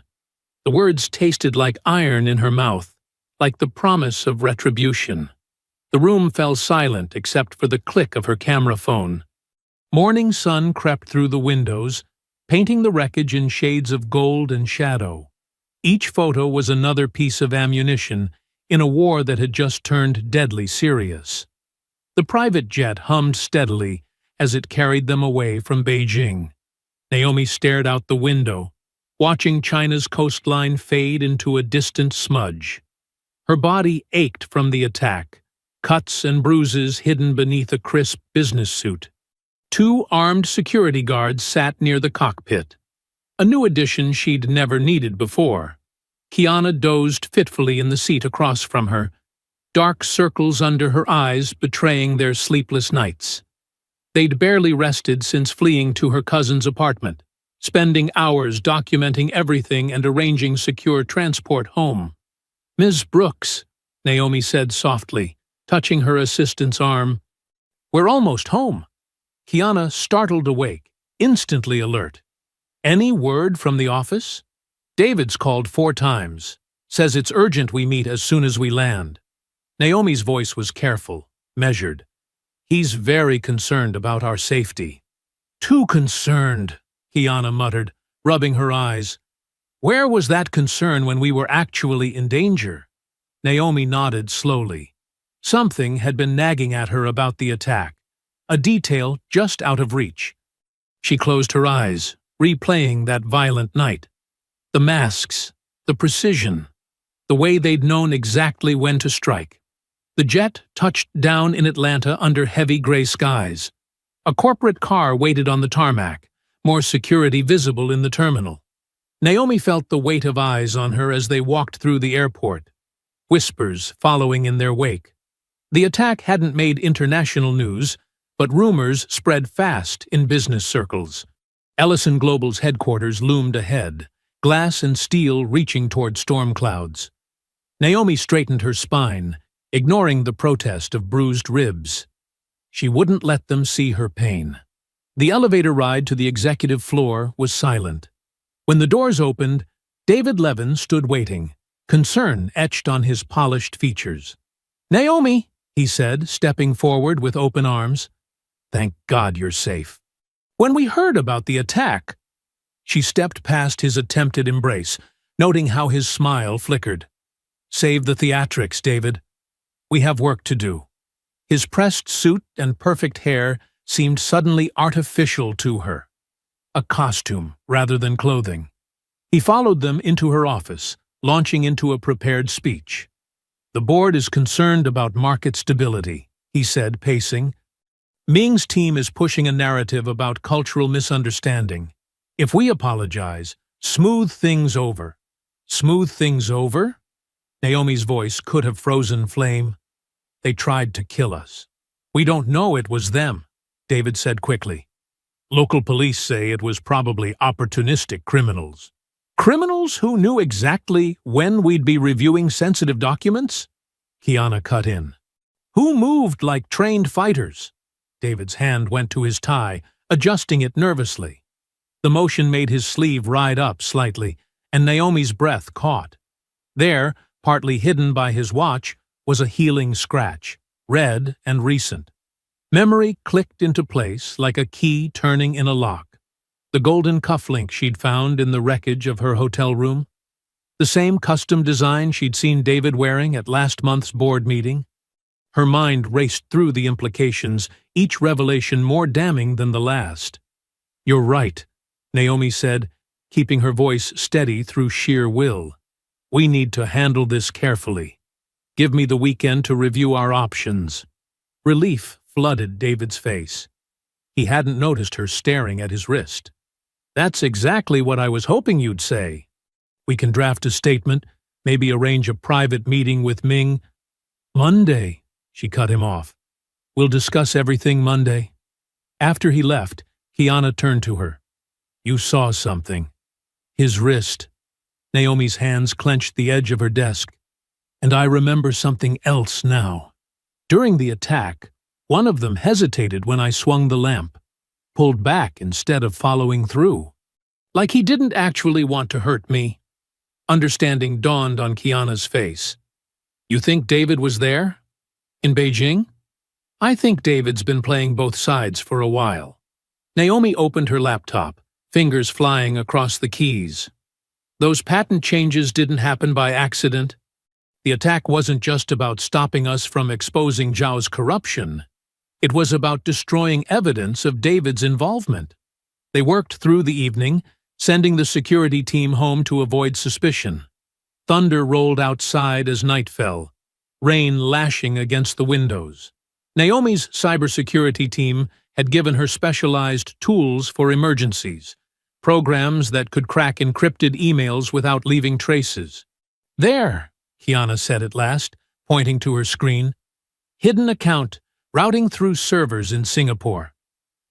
Speaker 1: The words tasted like iron in her mouth, like the promise of retribution. The room fell silent except for the click of her camera phone. Morning sun crept through the windows, painting the wreckage in shades of gold and shadow. Each photo was another piece of ammunition in a war that had just turned deadly serious. The private jet hummed steadily as it carried them away from Beijing. Naomi stared out the window, watching China's coastline fade into a distant smudge. Her body ached from the attack, cuts and bruises hidden beneath a crisp business suit. 2 armed security guards sat near the cockpit, a new addition she'd never needed before. Kiana dozed fitfully in the seat across from her, dark circles under her eyes betraying their sleepless nights. They'd barely rested since fleeing to her cousin's apartment, spending hours documenting everything and arranging secure transport home. "Ms. Brooks," Naomi said softly, touching her assistant's arm. "We're almost home." Kiana startled awake, instantly alert. "Any word from the office?" "David's called 4 times. Says it's urgent we meet as soon as we land." Naomi's voice was careful, measured. "He's very concerned about our safety." "Too concerned," Kiana muttered, rubbing her eyes. Where was that concern when we were actually in danger? Naomi nodded slowly. Something had been nagging at her about the attack, a detail just out of reach. She closed her eyes, replaying that violent night. The masks, the precision, the way they'd known exactly when to strike. The jet touched down in Atlanta under heavy gray skies. A corporate car waited on the tarmac, more security visible in the terminal. Naomi felt the weight of eyes on her as they walked through the airport, whispers following in their wake. The attack hadn't made international news, but rumors spread fast in business circles. Ellison Global's headquarters loomed ahead, glass and steel reaching toward storm clouds. Naomi straightened her spine, ignoring the protest of bruised ribs. She wouldn't let them see her pain. The elevator ride to the executive floor was silent. When the doors opened, David Levin stood waiting, concern etched on his polished features. "Naomi," he said, stepping forward with open arms. "Thank God you're safe." "When we heard about the attack—" She stepped past his attempted embrace, noting how his smile flickered. "Save the theatrics, David. We have work to do." His pressed suit and perfect hair seemed suddenly artificial to her. A costume rather than clothing. He followed them into her office, launching into a prepared speech. "The board is concerned about market stability," he said, pacing. "Ming's team is pushing a narrative about cultural misunderstanding. If we apologize, smooth things over." "Smooth things over?" Naomi's voice could have frozen flame. "They tried to kill us." "We don't know it was them," David said quickly. "Local police say it was probably opportunistic criminals." "Criminals who knew exactly when we'd be reviewing sensitive documents?" Kiana cut in. "Who moved like trained fighters?" David's hand went to his tie, adjusting it nervously. The motion made his sleeve ride up slightly, and Naomi's breath caught. There, partly hidden by his watch, was a healing scratch, red and recent. Memory clicked into place like a key turning in a lock. The golden cufflink she'd found in the wreckage of her hotel room. The same custom design she'd seen David wearing at last month's board meeting. Her mind raced through the implications, each revelation more damning than the last. "You're right," Naomi said, keeping her voice steady through sheer will. "We need to handle this carefully. Give me the weekend to review our options." Relief flooded David's face. He hadn't noticed her staring at his wrist. "That's exactly what I was hoping you'd say. We can draft a statement, maybe arrange a private meeting with Ming." "Monday," she cut him off. "We'll discuss everything Monday." After he left, Kiana turned to her. "You saw something." His wrist. Naomi's hands clenched the edge of her desk. "And I remember something else now. During the attack, one of them hesitated when I swung the lamp, pulled back instead of following through. Like he didn't actually want to hurt me." Understanding dawned on Kiana's face. "You think David was there? In Beijing?" "I think David's been playing both sides for a while." Naomi opened her laptop, fingers flying across the keys. "Those patent changes didn't happen by accident. The attack wasn't just about stopping us from exposing Zhao's corruption. It was about destroying evidence of David's involvement." They worked through the evening, sending the security team home to avoid suspicion. Thunder rolled outside as night fell, rain lashing against the windows. Naomi's cybersecurity team had given her specialized tools for emergencies, programs that could crack encrypted emails without leaving traces. "There," Kiana said at last, pointing to her screen. "Hidden account, routing through servers in Singapore."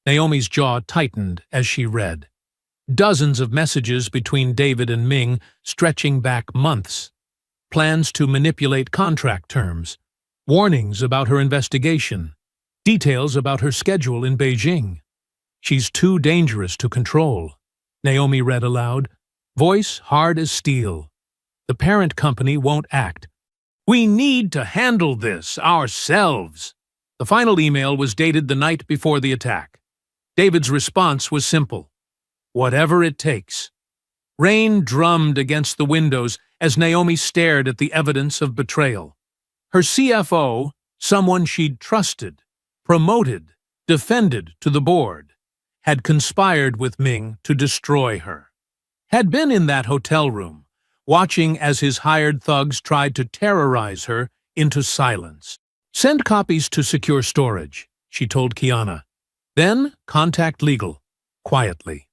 Speaker 1: Naomi's jaw tightened as she read. Dozens of messages between David and Ming stretching back months. Plans to manipulate contract terms. Warnings about her investigation. Details about her schedule in Beijing. "She's too dangerous to control," Naomi read aloud, voice hard as steel. "The parent company won't act. We need to handle this ourselves." The final email was dated the night before the attack. David's response was simple. Whatever it takes. Rain drummed against the windows as Naomi stared at the evidence of betrayal. Her CFO, someone she'd trusted, promoted, defended to the board, had conspired with Ming to destroy her. Had been in that hotel room, watching as his hired thugs tried to terrorize her into silence. Send copies to secure storage, she told Kiana. Then contact legal, quietly.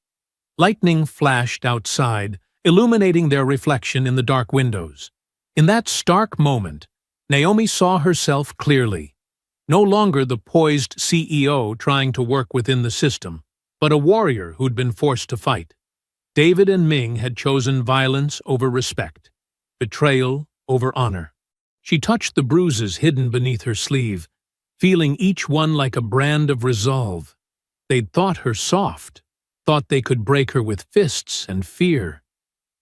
Speaker 1: Lightning flashed outside, illuminating their reflection in the dark windows. In that stark moment, Naomi saw herself clearly. No longer the poised CEO trying to work within the system, but a warrior who'd been forced to fight. David and Ming had chosen violence over respect, betrayal over honor. She touched the bruises hidden beneath her sleeve, feeling each one like a brand of resolve. They'd thought her soft, thought they could break her with fists and fear.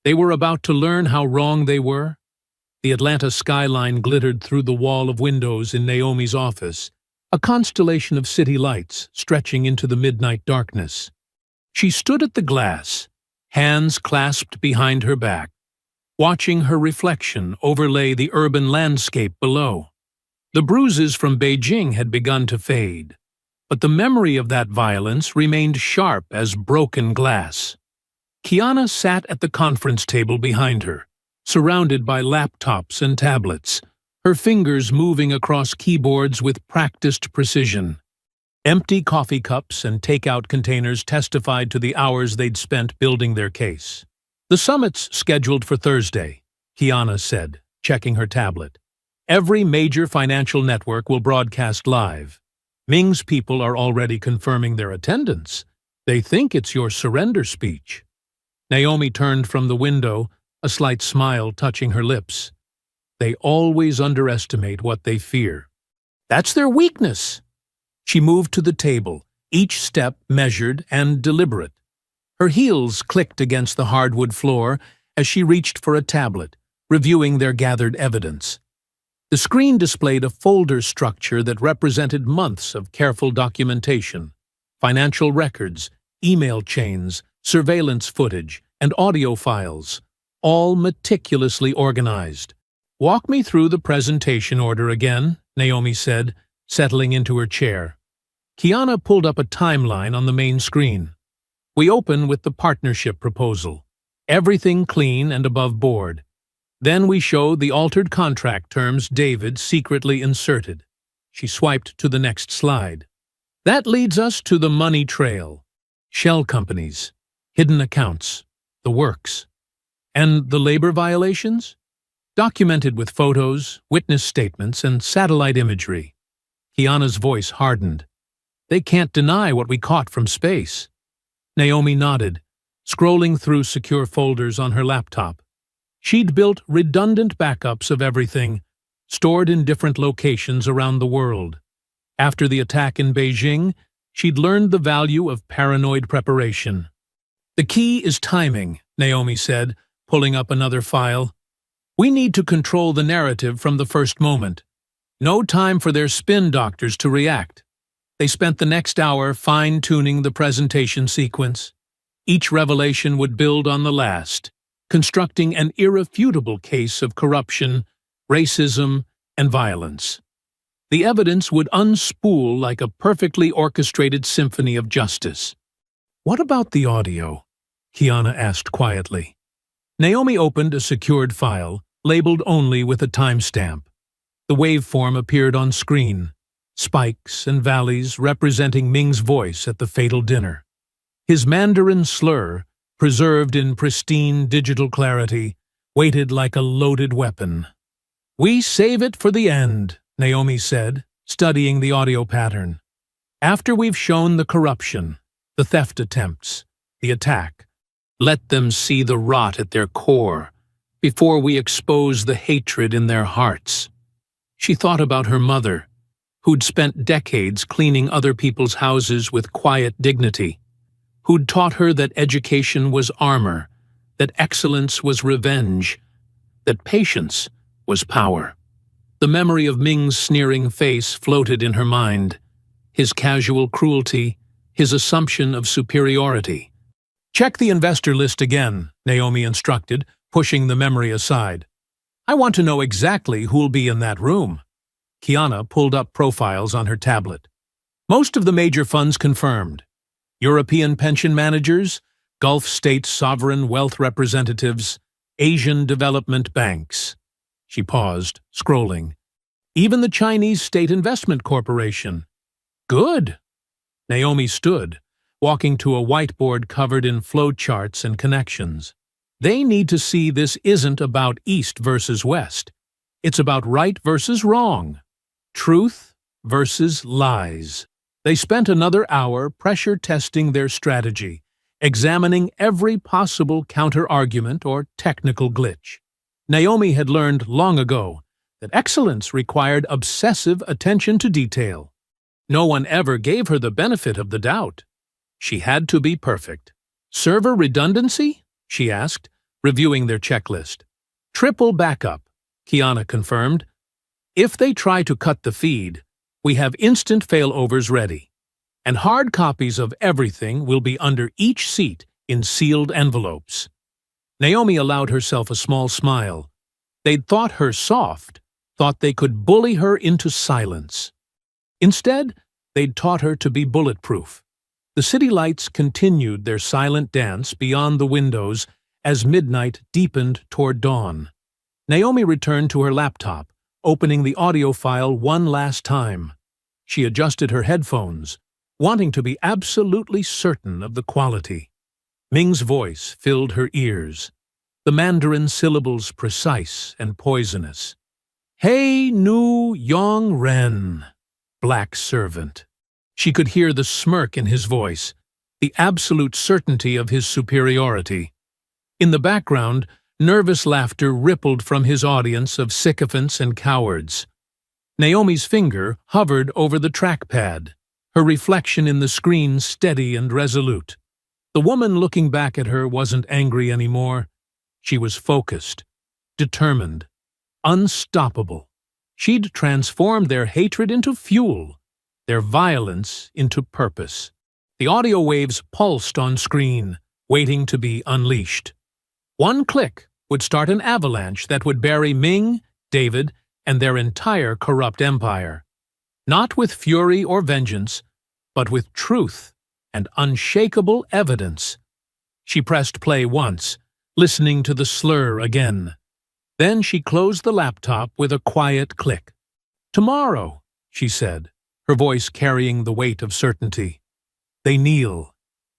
Speaker 1: They were about to learn how wrong they were. The Atlanta skyline glittered through the wall of windows in Naomi's office, a constellation of city lights stretching into the midnight darkness. She stood at the glass, hands clasped behind her back, watching her reflection overlay the urban landscape below. The bruises from Beijing had begun to fade, but the memory of that violence remained sharp as broken glass. Kiana sat at the conference table behind her, surrounded by laptops and tablets, her fingers moving across keyboards with practiced precision. Empty coffee cups and takeout containers testified to the hours they'd spent building their case. The summit's scheduled for Thursday, Kiana said, checking her tablet. Every major financial network will broadcast live. Ming's people are already confirming their attendance. They think it's your surrender speech. Naomi turned from the window, a slight smile touching her lips. They always underestimate what they fear. That's their weakness. She moved to the table, each step measured and deliberate. Her heels clicked against the hardwood floor as she reached for a tablet, reviewing their gathered evidence. The screen displayed a folder structure that represented months of careful documentation, financial records, email chains, surveillance footage, and audio files, all meticulously organized. Walk me through the presentation order again, Naomi said, settling into her chair. Kiana pulled up a timeline on the main screen. We open with the partnership proposal. Everything clean and above board. Then we show the altered contract terms David secretly inserted. She swiped to the next slide. That leads us to the money trail. Shell companies, hidden accounts, the works. And the labor violations? Documented with photos, witness statements, and satellite imagery. Kiana's voice hardened. They can't deny what we caught from space. Naomi nodded, scrolling through secure folders on her laptop. She'd built redundant backups of everything, stored in different locations around the world. After the attack in Beijing, she'd learned the value of paranoid preparation. The key is timing, Naomi said, pulling up another file. We need to control the narrative from the first moment. No time for their spin doctors to react. They spent the next hour fine-tuning the presentation sequence. Each revelation would build on the last, constructing an irrefutable case of corruption, racism, and violence. The evidence would unspool like a perfectly orchestrated symphony of justice. What about the audio? Kiana asked quietly. Naomi opened a secured file, labeled only with a timestamp. The waveform appeared on screen, spikes and valleys representing Ming's voice at the fatal dinner. His Mandarin slur, preserved in pristine digital clarity, waited like a loaded weapon. We save it for the end, Naomi said, studying the audio pattern. After we've shown the corruption, the theft attempts, the attack, let them see the rot at their core, before we expose the hatred in their hearts. She thought about her mother, who'd spent decades cleaning other people's houses with quiet dignity, who'd taught her that education was armor, that excellence was revenge, that patience was power. The memory of Ming's sneering face floated in her mind, his casual cruelty, his assumption of superiority. Check the investor list again, Naomi instructed, pushing the memory aside. I want to know exactly who'll be in that room. Kiana pulled up profiles on her tablet. Most of the major funds confirmed. European pension managers, Gulf state sovereign wealth representatives, Asian development banks. She paused, scrolling. Even the Chinese State Investment Corporation. Good. Naomi stood, walking to a whiteboard covered in flowcharts and connections. They need to see this isn't about East versus West. It's about right versus wrong. Truth versus lies. They spent another hour pressure testing their strategy, examining every possible counter-argument or technical glitch. Naomi had learned long ago that excellence required obsessive attention to detail. No one ever gave her the benefit of the doubt. She had to be perfect. Server redundancy? She asked, reviewing their checklist. Triple backup, Kiana confirmed. If they try to cut the feed, we have instant failovers ready. And hard copies of everything will be under each seat in sealed envelopes. Naomi allowed herself a small smile. They'd thought her soft, thought they could bully her into silence. Instead, they'd taught her to be bulletproof. The city lights continued their silent dance beyond the windows as midnight deepened toward dawn. Naomi returned to her laptop, opening the audio file one last time. She adjusted her headphones, wanting to be absolutely certain of the quality. Ming's voice filled her ears, the Mandarin syllables precise and poisonous. Hey Nu Yong Ren, black servant. She could hear the smirk in his voice, the absolute certainty of his superiority. In the background, nervous laughter rippled from his audience of sycophants and cowards. Naomi's finger hovered over the trackpad, her reflection in the screen steady and resolute. The woman looking back at her wasn't angry anymore. She was focused, determined, unstoppable. She'd transformed their hatred into fuel, their violence into purpose. The audio waves pulsed on screen, waiting to be unleashed. One click would start an avalanche that would bury Ming, David, and their entire corrupt empire. Not with fury or vengeance, but with truth and unshakable evidence. She pressed play once, listening to the slur again. Then she closed the laptop with a quiet click. Tomorrow, she said, her voice carrying the weight of certainty. They kneel.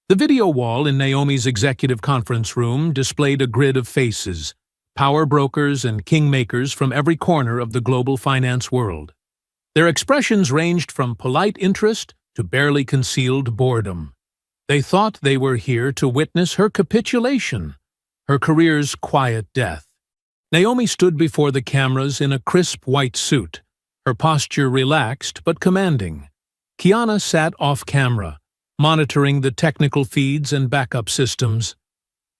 Speaker 1: The video wall in Naomi's executive conference room displayed a grid of faces, power brokers and kingmakers from every corner of the global finance world. Their expressions ranged from polite interest to barely concealed boredom. They thought they were here to witness her capitulation, her career's quiet death. Naomi stood before the cameras in a crisp white suit, her posture relaxed but commanding. Kiana sat off-camera, monitoring the technical feeds and backup systems.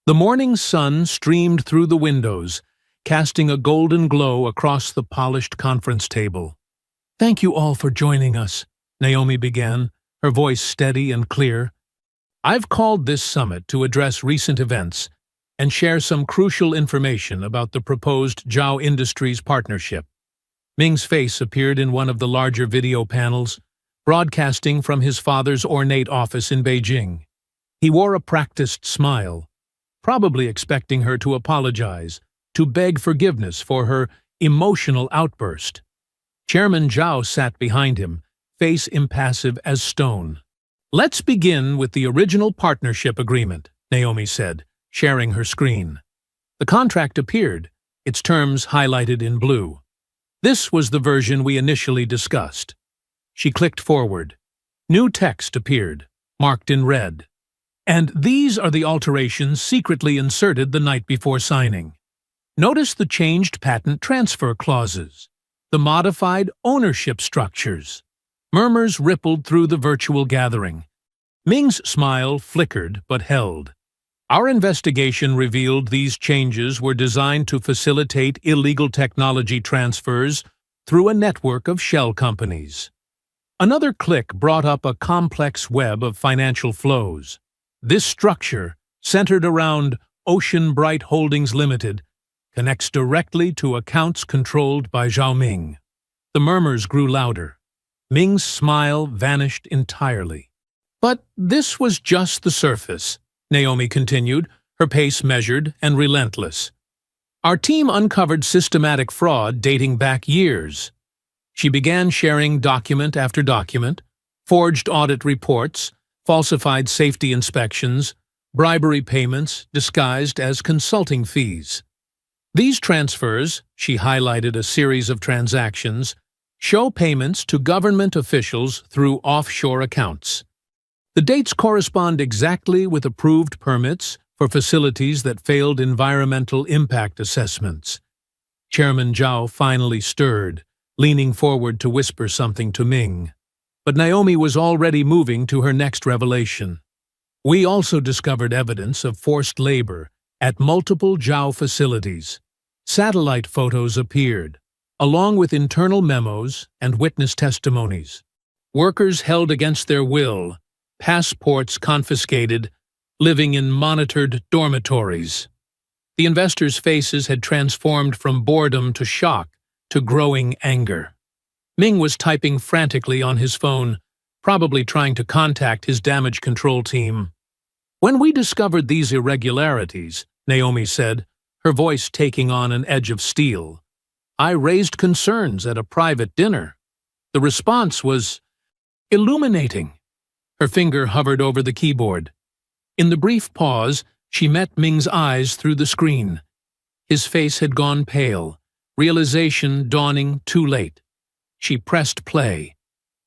Speaker 1: The morning sun streamed through the windows, casting a golden glow across the polished conference table. Thank you all for joining us, Naomi began, her voice steady and clear. I've called this summit to address recent events and share some crucial information about the proposed Zhao Industries partnership. Ming's face appeared in one of the larger video panels, broadcasting from his father's ornate office in Beijing. He wore a practiced smile, probably expecting her to apologize, to beg forgiveness for her emotional outburst. Chairman Zhao sat behind him, face impassive as stone. Let's begin with the original partnership agreement, Naomi said, sharing her screen. The contract appeared, its terms highlighted in blue. This was the version we initially discussed. She clicked forward. New text appeared, marked in red. And these are the alterations secretly inserted the night before signing. Notice the changed patent transfer clauses, the modified ownership structures. Murmurs rippled through the virtual gathering. Ming's smile flickered but held. Our investigation revealed these changes were designed to facilitate illegal technology transfers through a network of shell companies. Another click brought up a complex web of financial flows. This structure, centered around Ocean Bright Holdings Limited, connects directly to accounts controlled by Zhao Ming. The murmurs grew louder. Ming's smile vanished entirely. But this was just the surface, Naomi continued, her pace measured and relentless. Our team uncovered systematic fraud dating back years. She began sharing document after document, forged audit reports, falsified safety inspections, bribery payments disguised as consulting fees. These transfers, she highlighted a series of transactions, show payments to government officials through offshore accounts. The dates correspond exactly with approved permits for facilities that failed environmental impact assessments. Chairman Zhao finally stirred, leaning forward to whisper something to Ming. But Naomi was already moving to her next revelation. We also discovered evidence of forced labor at multiple Zhao facilities. Satellite photos appeared, along with internal memos and witness testimonies. Workers held against their will, passports confiscated, living in monitored dormitories. The investors' faces had transformed from boredom to shock to growing anger. Ming was typing frantically on his phone, probably trying to contact his damage control team. When we discovered these irregularities, Naomi said, her voice taking on an edge of steel, I raised concerns at a private dinner. The response was illuminating. Her finger hovered over the keyboard. In the brief pause, she met Ming's eyes through the screen. His face had gone pale, realization dawning too late. She pressed play.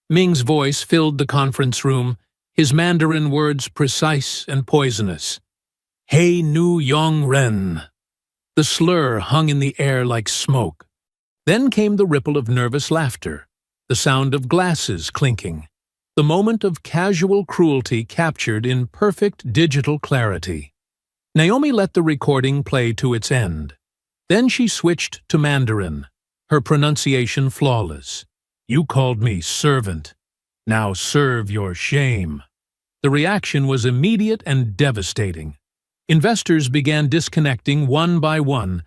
Speaker 1: Ming's voice filled the conference room, his Mandarin words precise and poisonous. Hey Nu Yong Ren. The slur hung in the air like smoke. Then came the ripple of nervous laughter, the sound of glasses clinking, the moment of casual cruelty captured in perfect digital clarity. Naomi let the recording play to its end. Then she switched to Mandarin, her pronunciation flawless. You called me servant. Now serve your shame. The reaction was immediate and devastating. Investors began disconnecting one by one,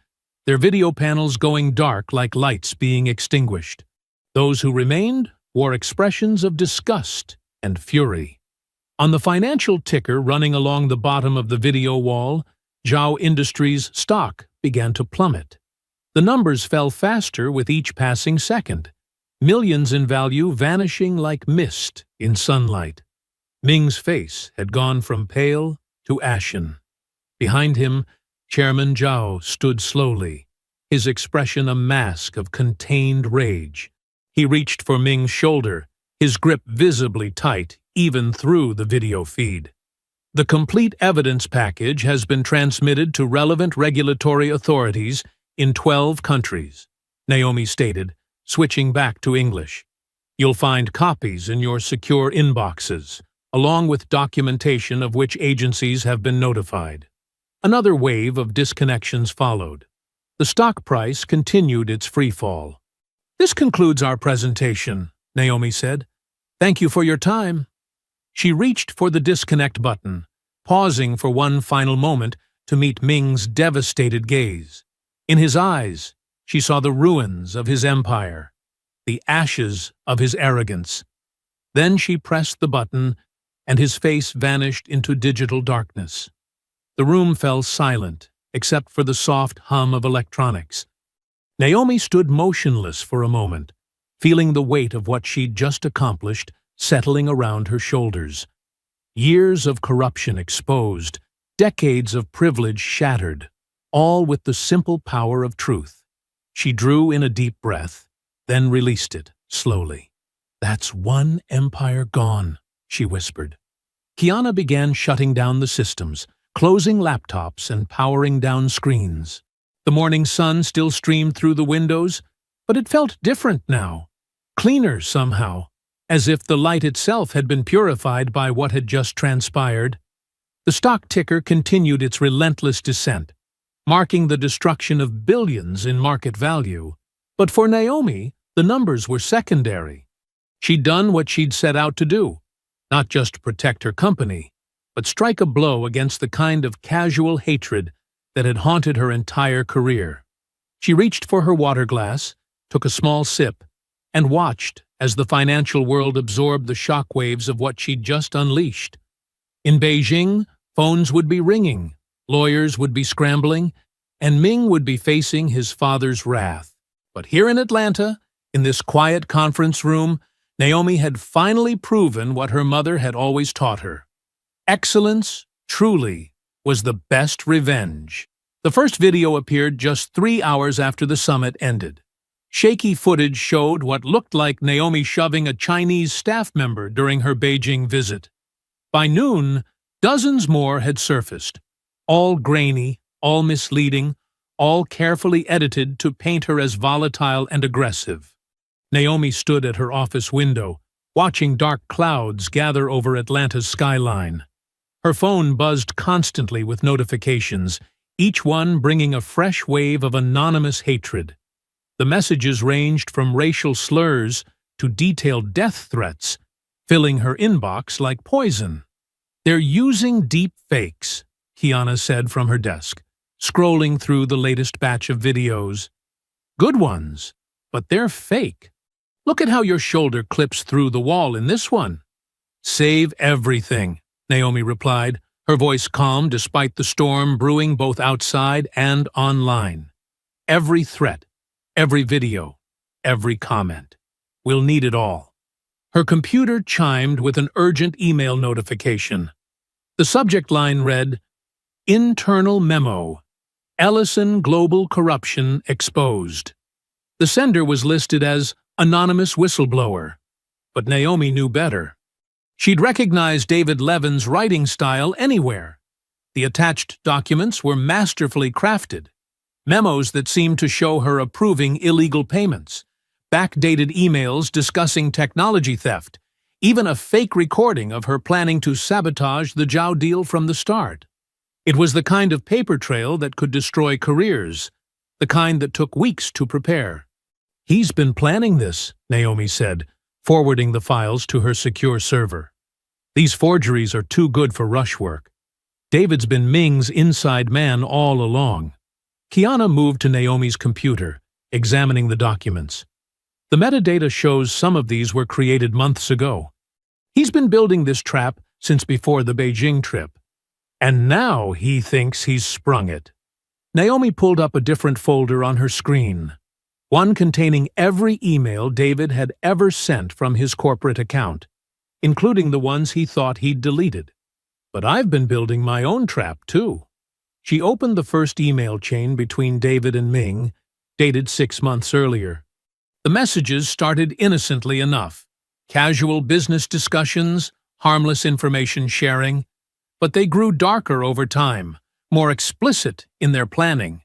Speaker 1: their video panels going dark like lights being extinguished. Those who remained wore expressions of disgust and fury. On the financial ticker running along the bottom of the video wall, Zhao Industries' stock began to plummet. The numbers fell faster with each passing second, millions in value vanishing like mist in sunlight. Ming's face had gone from pale to ashen. Behind him, Chairman Zhao stood slowly, his expression a mask of contained rage. He reached for Ming's shoulder, his grip visibly tight even through the video feed. The complete evidence package has been transmitted to relevant regulatory authorities in 12 countries, Naomi stated, switching back to English. You'll find copies in your secure inboxes, along with documentation of which agencies have been notified. Another wave of disconnections followed. The stock price continued its freefall. This concludes our presentation, Naomi said. Thank you for your time. She reached for the disconnect button, pausing for one final moment to meet Ming's devastated gaze. In his eyes, she saw the ruins of his empire, the ashes of his arrogance. Then she pressed the button, and his face vanished into digital darkness. The room fell silent, except for the soft hum of electronics. Naomi stood motionless for a moment, feeling the weight of what she'd just accomplished settling around her shoulders. Years of corruption exposed, decades of privilege shattered, all with the simple power of truth. She drew in a deep breath, then released it, slowly. That's one empire gone, she whispered. Kiana began shutting down the systems, closing laptops and powering down screens. The morning sun still streamed through the windows, but it felt different now, cleaner somehow, as if the light itself had been purified by what had just transpired. The stock ticker continued its relentless descent, marking the destruction of billions in market value. But for Naomi, the numbers were secondary. She'd done what she'd set out to do, not just protect her company, but strike a blow against the kind of casual hatred that had haunted her entire career. She reached for her water glass, took a small sip, and watched as the financial world absorbed the shockwaves of what she'd just unleashed. In Beijing, phones would be ringing, lawyers would be scrambling, and Ming would be facing his father's wrath. But here in Atlanta, in this quiet conference room, Naomi had finally proven what her mother had always taught her. Excellence, truly, was the best revenge. The first video appeared just 3 hours after the summit ended. Shaky footage showed what looked like Naomi shoving a Chinese staff member during her Beijing visit. By noon, dozens more had surfaced, all grainy, all misleading, all carefully edited to paint her as volatile and aggressive. Naomi stood at her office window, watching dark clouds gather over Atlanta's skyline. Her phone buzzed constantly with notifications, each one bringing a fresh wave of anonymous hatred. The messages ranged from racial slurs to detailed death threats, filling her inbox like poison. "They're using deep fakes," Kiana said from her desk, scrolling through the latest batch of videos. "Good ones, but they're fake. Look at how your shoulder clips through the wall in this one." "Save everything," Naomi replied, her voice calm despite the storm brewing both outside and online. "Every threat, every video, every comment. We'll need it all." Her computer chimed with an urgent email notification. The subject line read, "Internal Memo. Ellison Global Corruption Exposed." The sender was listed as Anonymous Whistleblower, but Naomi knew better. She'd recognize David Levin's writing style anywhere. The attached documents were masterfully crafted. Memos that seemed to show her approving illegal payments, backdated emails discussing technology theft, even a fake recording of her planning to sabotage the Zhao deal from the start. It was the kind of paper trail that could destroy careers, the kind that took weeks to prepare. "He's been planning this," Naomi said, forwarding the files to her secure server. "These forgeries are too good for rush work. David's been Ming's inside man all along." Kiana moved to Naomi's computer, examining the documents. The metadata shows some of these were created months ago. He's been building this trap since before the Beijing trip. And now he thinks he's sprung it. Naomi pulled up a different folder on her screen, one containing every email David had ever sent from his corporate account, including the ones he thought he'd deleted. "But I've been building my own trap, too." She opened the first email chain between David and Ming, dated 6 months earlier. The messages started innocently enough, casual business discussions, harmless information sharing, but they grew darker over time, more explicit in their planning.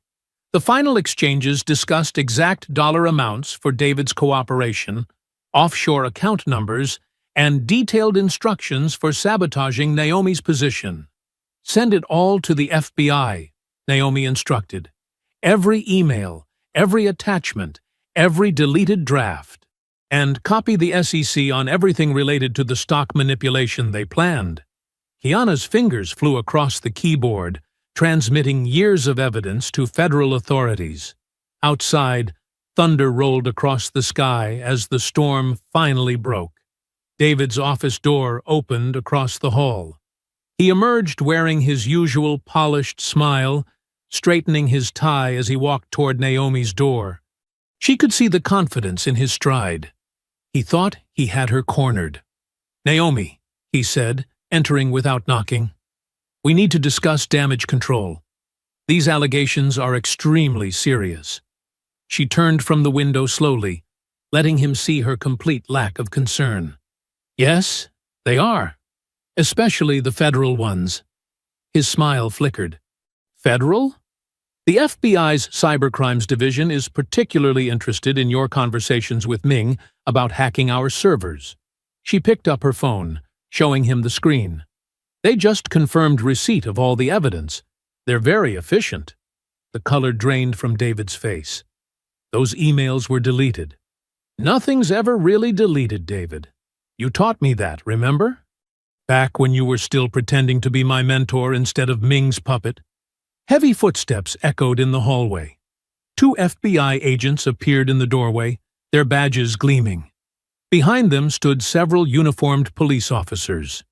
Speaker 1: The final exchanges discussed exact dollar amounts for David's cooperation, offshore account numbers, and detailed instructions for sabotaging Naomi's position. "Send it all to the FBI," Naomi instructed. "Every email, every attachment, every deleted draft. And copy the SEC on everything related to the stock manipulation they planned." Kiana's fingers flew across the keyboard, transmitting years of evidence to federal authorities. Outside, thunder rolled across the sky as the storm finally broke. David's office door opened across the hall. He emerged wearing his usual polished smile, straightening his tie as he walked toward Naomi's door. She could see the confidence in his stride. He thought he had her cornered. "Naomi," he said, entering without knocking, "we need to discuss damage control. These allegations are extremely serious." She turned from the window slowly, letting him see her complete lack of concern. "Yes, they are. Especially the federal ones." His smile flickered. "Federal? The FBI's Cybercrimes Division is particularly interested in your conversations with Ming about hacking our servers." She picked up her phone, showing him the screen. "They just confirmed receipt of all the evidence. They're very efficient." The color drained from David's face. "Those emails were deleted." "Nothing's ever really deleted, David. You taught me that, remember?" Back when you were still pretending to be my mentor instead of Ming's puppet. Heavy footsteps echoed in the hallway. 2 FBI agents appeared in the doorway, their badges gleaming. Behind them stood several uniformed police officers.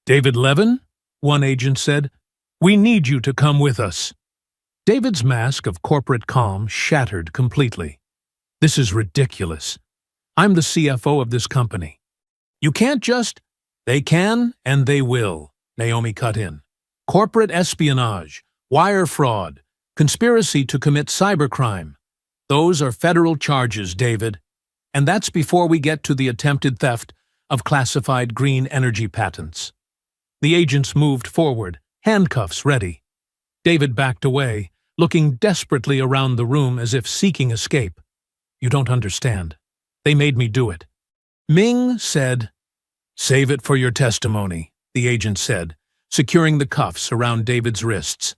Speaker 1: "David Levin?" one agent said. "We need you to come with us." David's mask of corporate calm shattered completely. "This is ridiculous. I'm the CFO of this company. You can't just—" "They can, and they will," Naomi cut in. "Corporate espionage, wire fraud, conspiracy to commit cybercrime. Those are federal charges, David. And that's before we get to the attempted theft of classified green energy patents." The agents moved forward, handcuffs ready. David backed away, looking desperately around the room as if seeking escape. "You don't understand. They made me do it." Ming said, "Save it for your testimony," the agent said, securing the cuffs around David's wrists.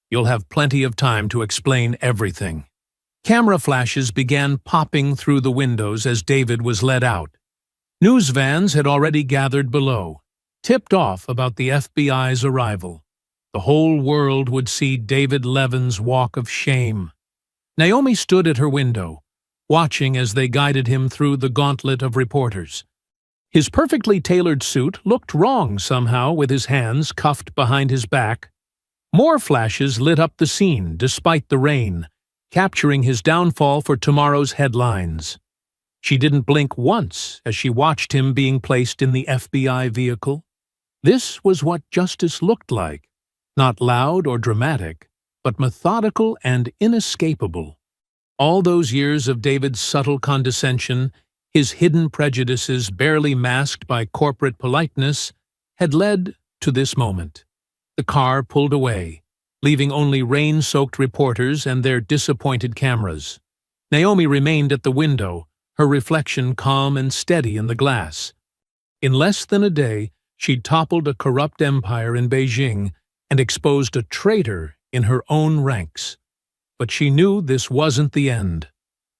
Speaker 1: "You'll have plenty of time to explain everything." Camera flashes began popping through the windows as David was led out. News vans had already gathered below, tipped off about the FBI's arrival. The whole world would see David Levin's walk of shame. Naomi stood at her window, watching as they guided him through the gauntlet of reporters. His perfectly tailored suit looked wrong somehow with his hands cuffed behind his back. More flashes lit up the scene despite the rain, capturing his downfall for tomorrow's headlines. She didn't blink once as she watched him being placed in the FBI vehicle. This was what justice looked like, not loud or dramatic, but methodical and inescapable. All those years of David's subtle condescension, his hidden prejudices barely masked by corporate politeness, had led to this moment. The car pulled away, leaving only rain-soaked reporters and their disappointed cameras. Naomi remained at the window, her reflection calm and steady in the glass. In less than a day, she'd toppled a corrupt empire in Beijing and exposed a traitor in her own ranks. But she knew this wasn't the end.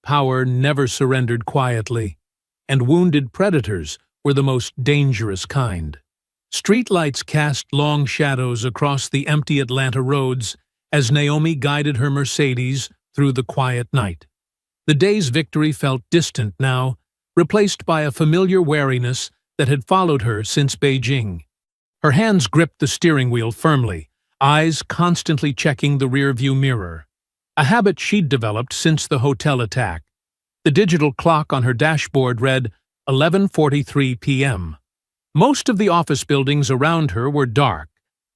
Speaker 1: Power never surrendered quietly, and wounded predators were the most dangerous kind. Streetlights cast long shadows across the empty Atlanta roads as Naomi guided her Mercedes through the quiet night. The day's victory felt distant now, replaced by a familiar wariness that had followed her since Beijing. Her hands gripped the steering wheel firmly, eyes constantly checking the rearview mirror, a habit she'd developed since the hotel attack. The digital clock on her dashboard read 11:43 p.m. Most of the office buildings around her were dark,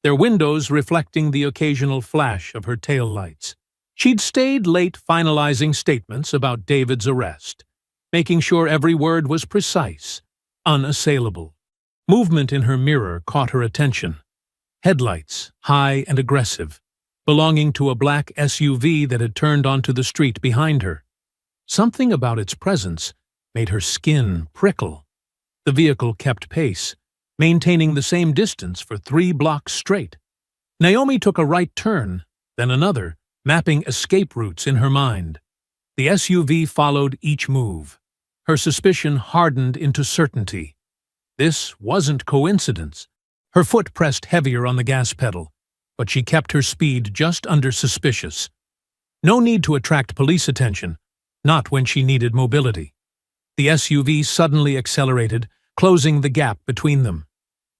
Speaker 1: their windows reflecting the occasional flash of her taillights. She'd stayed late finalizing statements about David's arrest, making sure every word was precise, unassailable. Movement in her mirror caught her attention. Headlights, high and aggressive, belonging to a black SUV that had turned onto the street behind her. Something about its presence made her skin prickle. The vehicle kept pace, maintaining the same distance for 3 blocks straight. Naomi took a right turn, then another, mapping escape routes in her mind. The SUV followed each move. Her suspicion hardened into certainty. This wasn't coincidence. Her foot pressed heavier on the gas pedal, but she kept her speed just under suspicious. No need to attract police attention, not when she needed mobility. The SUV suddenly accelerated, closing the gap between them.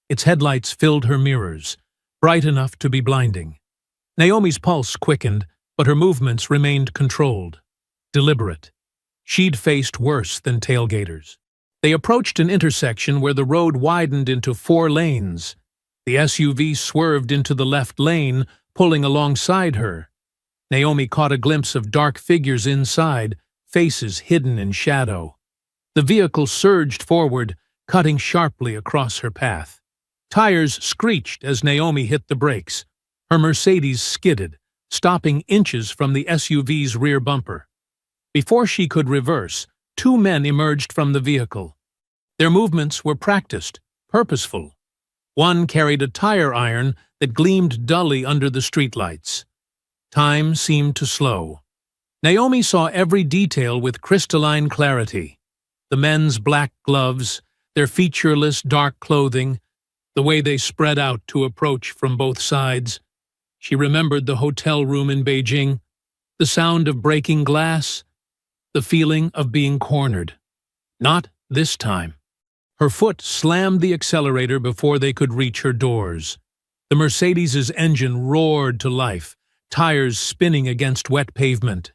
Speaker 1: Its headlights filled her mirrors, bright enough to be blinding. Naomi's pulse quickened, but her movements remained controlled, deliberate. She'd faced worse than tailgaters. They approached an intersection where the road widened into 4 lanes. The SUV swerved into the left lane, pulling alongside her. Naomi caught a glimpse of dark figures inside, faces hidden in shadow. The vehicle surged forward, cutting sharply across her path. Tires screeched as Naomi hit the brakes. Her Mercedes skidded, stopping inches from the SUV's rear bumper. Before she could reverse, 2 men emerged from the vehicle. Their movements were practiced, purposeful. One carried a tire iron that gleamed dully under the streetlights. Time seemed to slow. Naomi saw every detail with crystalline clarity. The men's black gloves, their featureless dark clothing, the way they spread out to approach from both sides. She remembered the hotel room in Beijing, the sound of breaking glass, the feeling of being cornered. Not this time. Her foot slammed the accelerator before they could reach her doors. The Mercedes's engine roared to life, tires spinning against wet pavement.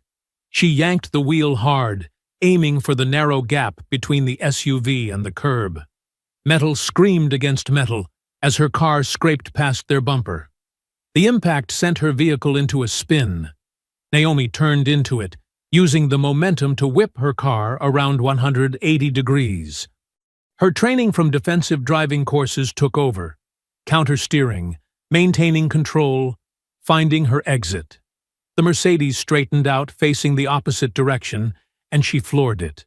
Speaker 1: She yanked the wheel hard, aiming for the narrow gap between the SUV and the curb. Metal screamed against metal as her car scraped past their bumper. The impact sent her vehicle into a spin. Naomi turned into it, using the momentum to whip her car around 180 degrees. Her training from defensive driving courses took over, counter-steering, maintaining control, finding her exit. The Mercedes straightened out, facing the opposite direction, and she floored it.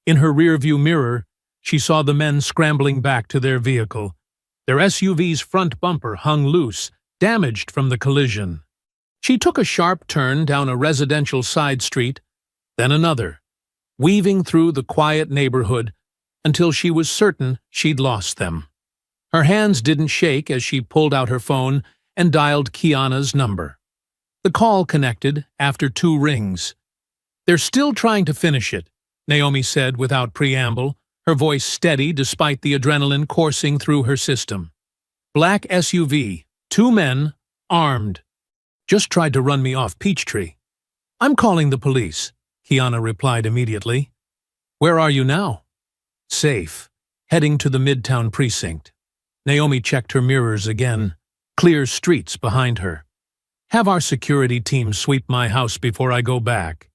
Speaker 1: In her rearview mirror, she saw the men scrambling back to their vehicle. Their SUV's front bumper hung loose, damaged from the collision. She took a sharp turn down a residential side street, then another, weaving through the quiet neighborhood until she was certain she'd lost them. Her hands didn't shake as she pulled out her phone and dialed Kiana's number. The call connected after 2 rings. "They're still trying to finish it," Naomi said without preamble, her voice steady despite the adrenaline coursing through her system. "Black SUV, 2 men, armed. Just tried to run me off Peachtree." "I'm calling the police," Kiana replied immediately. "Where are you now?" "Safe, heading to the Midtown precinct." Naomi checked her mirrors again. Clear streets behind her. "Have our security team sweep my house before I go back.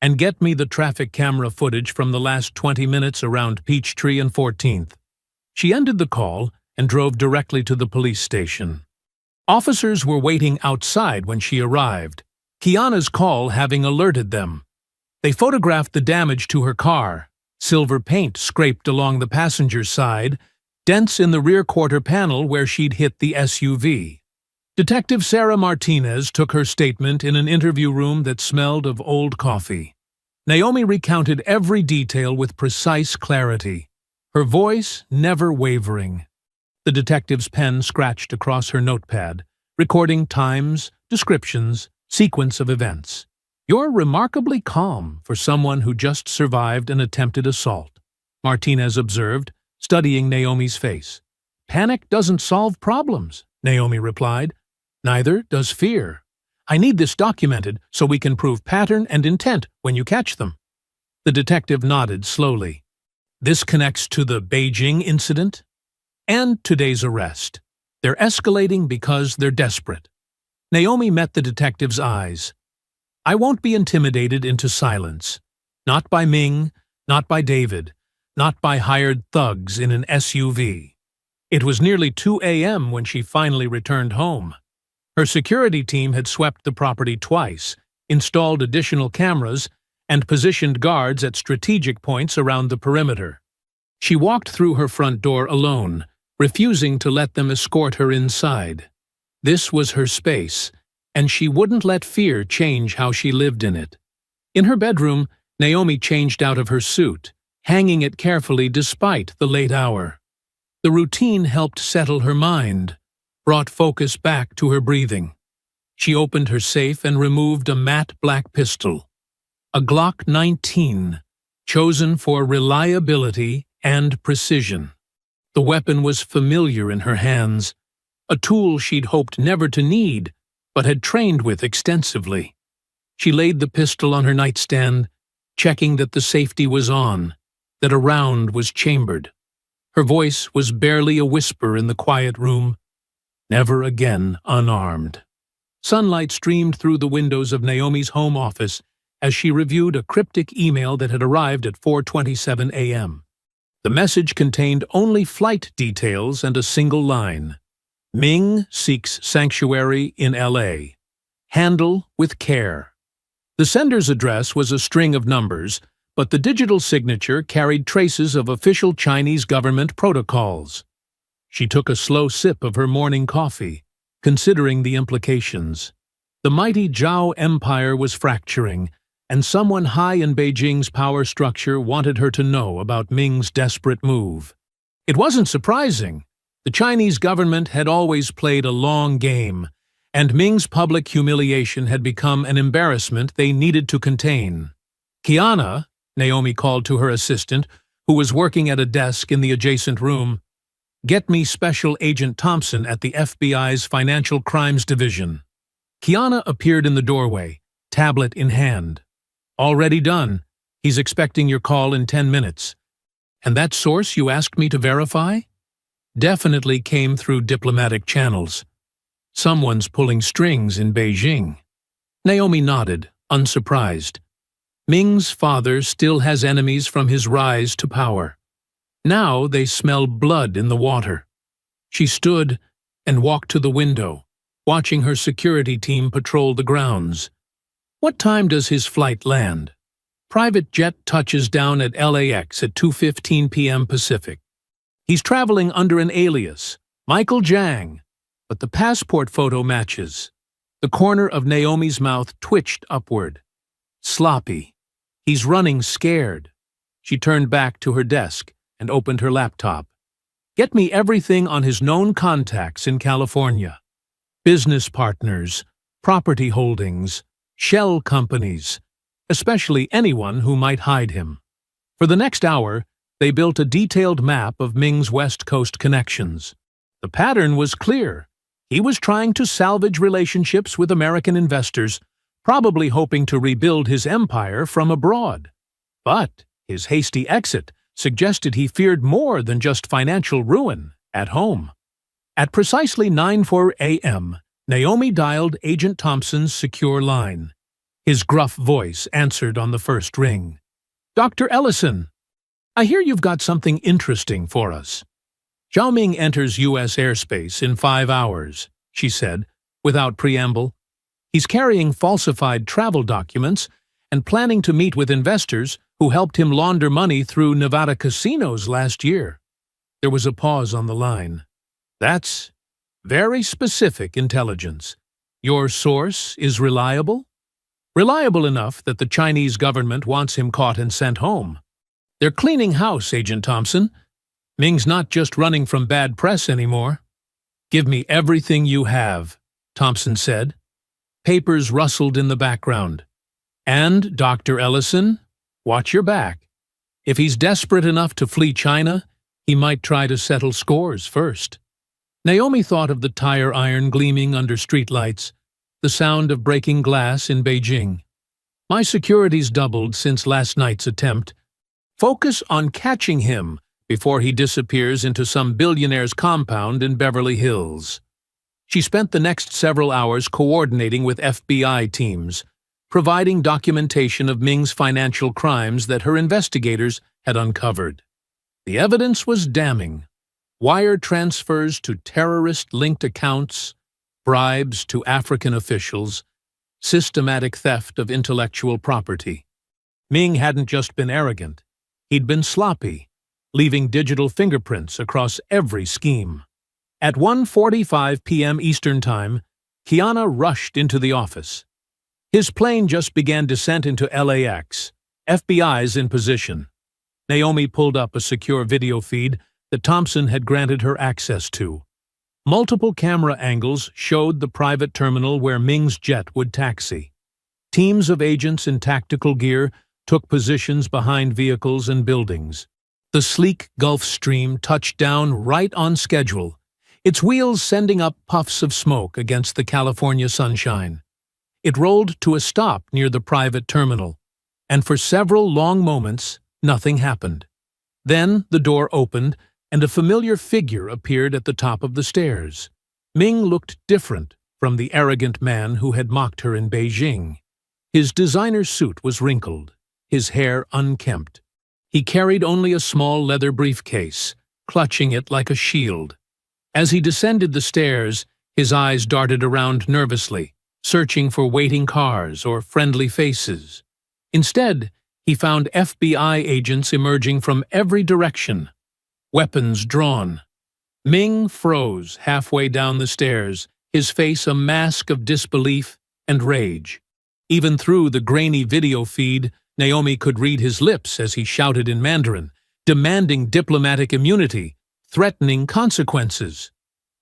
Speaker 1: And get me the traffic camera footage from the last 20 minutes around Peachtree and 14th. She ended the call and drove directly to the police station. Officers were waiting outside when she arrived, Kiana's call having alerted them. They photographed the damage to her car, silver paint scraped along the passenger's side, dents in the rear quarter panel where she'd hit the SUV. Detective Sarah Martinez took her statement in an interview room that smelled of old coffee. Naomi recounted every detail with precise clarity, her voice never wavering. The detective's pen scratched across her notepad, recording times, descriptions, sequence of events. "You're remarkably calm for someone who just survived an attempted assault," Martinez observed, studying Naomi's face. "Panic doesn't solve problems," Naomi replied. "Neither does fear. I need this documented so we can prove pattern and intent when you catch them." The detective nodded slowly. "This connects to the Beijing incident and today's arrest. They're escalating because they're desperate." Naomi met the detective's eyes. "I won't be intimidated into silence. Not by Ming, not by David, not by hired thugs in an SUV." It was nearly 2 a.m. when she finally returned home. Her security team had swept the property twice, installed additional cameras, and positioned guards at strategic points around the perimeter. She walked through her front door alone, refusing to let them escort her inside. This was her space, and she wouldn't let fear change how she lived in it. In her bedroom, Naomi changed out of her suit, hanging it carefully despite the late hour. The routine helped settle her mind, brought focus back to her breathing. She opened her safe and removed a matte black pistol, a Glock 19, chosen for reliability and precision. The weapon was familiar in her hands, a tool she'd hoped never to need, but had trained with extensively. She laid the pistol on her nightstand, checking that the safety was on, that a round was chambered. Her voice was barely a whisper in the quiet room, never again unarmed. Sunlight streamed through the windows of Naomi's home office as she reviewed a cryptic email that had arrived at 4:27 a.m. The message contained only flight details and a single line. "Ming seeks sanctuary in L.A. Handle with care." The sender's address was a string of numbers, but the digital signature carried traces of official Chinese government protocols. She took a slow sip of her morning coffee, considering the implications. The mighty Zhao Empire was fracturing, and someone high in Beijing's power structure wanted her to know about Ming's desperate move. It wasn't surprising. The Chinese government had always played a long game, and Ming's public humiliation had become an embarrassment they needed to contain. "Kiana," Naomi called to her assistant, who was working at a desk in the adjacent room, "get me Special Agent Thompson at the FBI's Financial Crimes Division." Kiana appeared in the doorway, tablet in hand. "Already done. He's expecting your call in 10 minutes. And that source you asked me to verify? Definitely came through diplomatic channels. Someone's pulling strings in Beijing." Naomi nodded, unsurprised. Ming's father still has enemies from his rise to power. Now they smell blood in the water. She stood and walked to the window, watching her security team patrol the grounds. "What time does his flight land?" "Private jet touches down at LAX at 2:15 p.m. Pacific. He's traveling under an alias, Michael Jiang, but the passport photo matches." The corner of Naomi's mouth twitched upward. "Sloppy. He's running scared." She turned back to her desk and opened her laptop. "Get me everything on his known contacts in California. Business partners, property holdings, shell companies, especially anyone who might hide him." For the next hour, they built a detailed map of Ming's West Coast connections. The pattern was clear. He was trying to salvage relationships with American investors, probably hoping to rebuild his empire from abroad. But his hasty exit suggested he feared more than just financial ruin at home. At precisely 9:04 a.m., Naomi dialed Agent Thompson's secure line. His gruff voice answered on the first ring. "Dr. Ellison, I hear you've got something interesting for us." "Zhao Ming enters U.S. airspace in 5 hours," she said, without preamble. "He's carrying falsified travel documents and planning to meet with investors who helped him launder money through Nevada casinos last year." There was a pause on the line. "That's very specific intelligence. Your source is reliable?" "Reliable enough that the Chinese government wants him caught and sent home. They're cleaning house, Agent Thompson. Ming's not just running from bad press anymore." "Give me everything you have," Thompson said. Papers rustled in the background. "And, Dr. Ellison, watch your back. If he's desperate enough to flee China, he might try to settle scores first." Naomi thought of the tire iron gleaming under streetlights, the sound of breaking glass in Beijing. "My security's doubled since last night's attempt. Focus on catching him before he disappears into some billionaire's compound in Beverly Hills." She spent the next several hours coordinating with FBI teams, providing documentation of Ming's financial crimes that her investigators had uncovered. The evidence was damning. Wire transfers to terrorist-linked accounts, bribes to African officials, systematic theft of intellectual property. Ming hadn't just been arrogant. He'd been sloppy, leaving digital fingerprints across every scheme. At 1:45 p.m. Eastern Time, Kiana rushed into the office. His plane just began descent into LAX. FBI's in position. Naomi pulled up a secure video feed that Thompson had granted her access to. Multiple camera angles showed the private terminal where Ming's jet would taxi. Teams of agents in tactical gear took positions behind vehicles and buildings. The sleek Gulfstream touched down right on schedule, its wheels sending up puffs of smoke against the California sunshine. It rolled to a stop near the private terminal, and for several long moments, nothing happened. Then the door opened, and a familiar figure appeared at the top of the stairs. Ming looked different from the arrogant man who had mocked her in Beijing. His designer suit was wrinkled, his hair unkempt. He carried only a small leather briefcase, clutching it like a shield. As he descended the stairs, his eyes darted around nervously, searching for waiting cars or friendly faces. Instead, he found FBI agents emerging from every direction, weapons drawn. Ming froze halfway down the stairs, his face a mask of disbelief and rage. Even through the grainy video feed, Naomi could read his lips as he shouted in Mandarin, demanding diplomatic immunity, threatening consequences.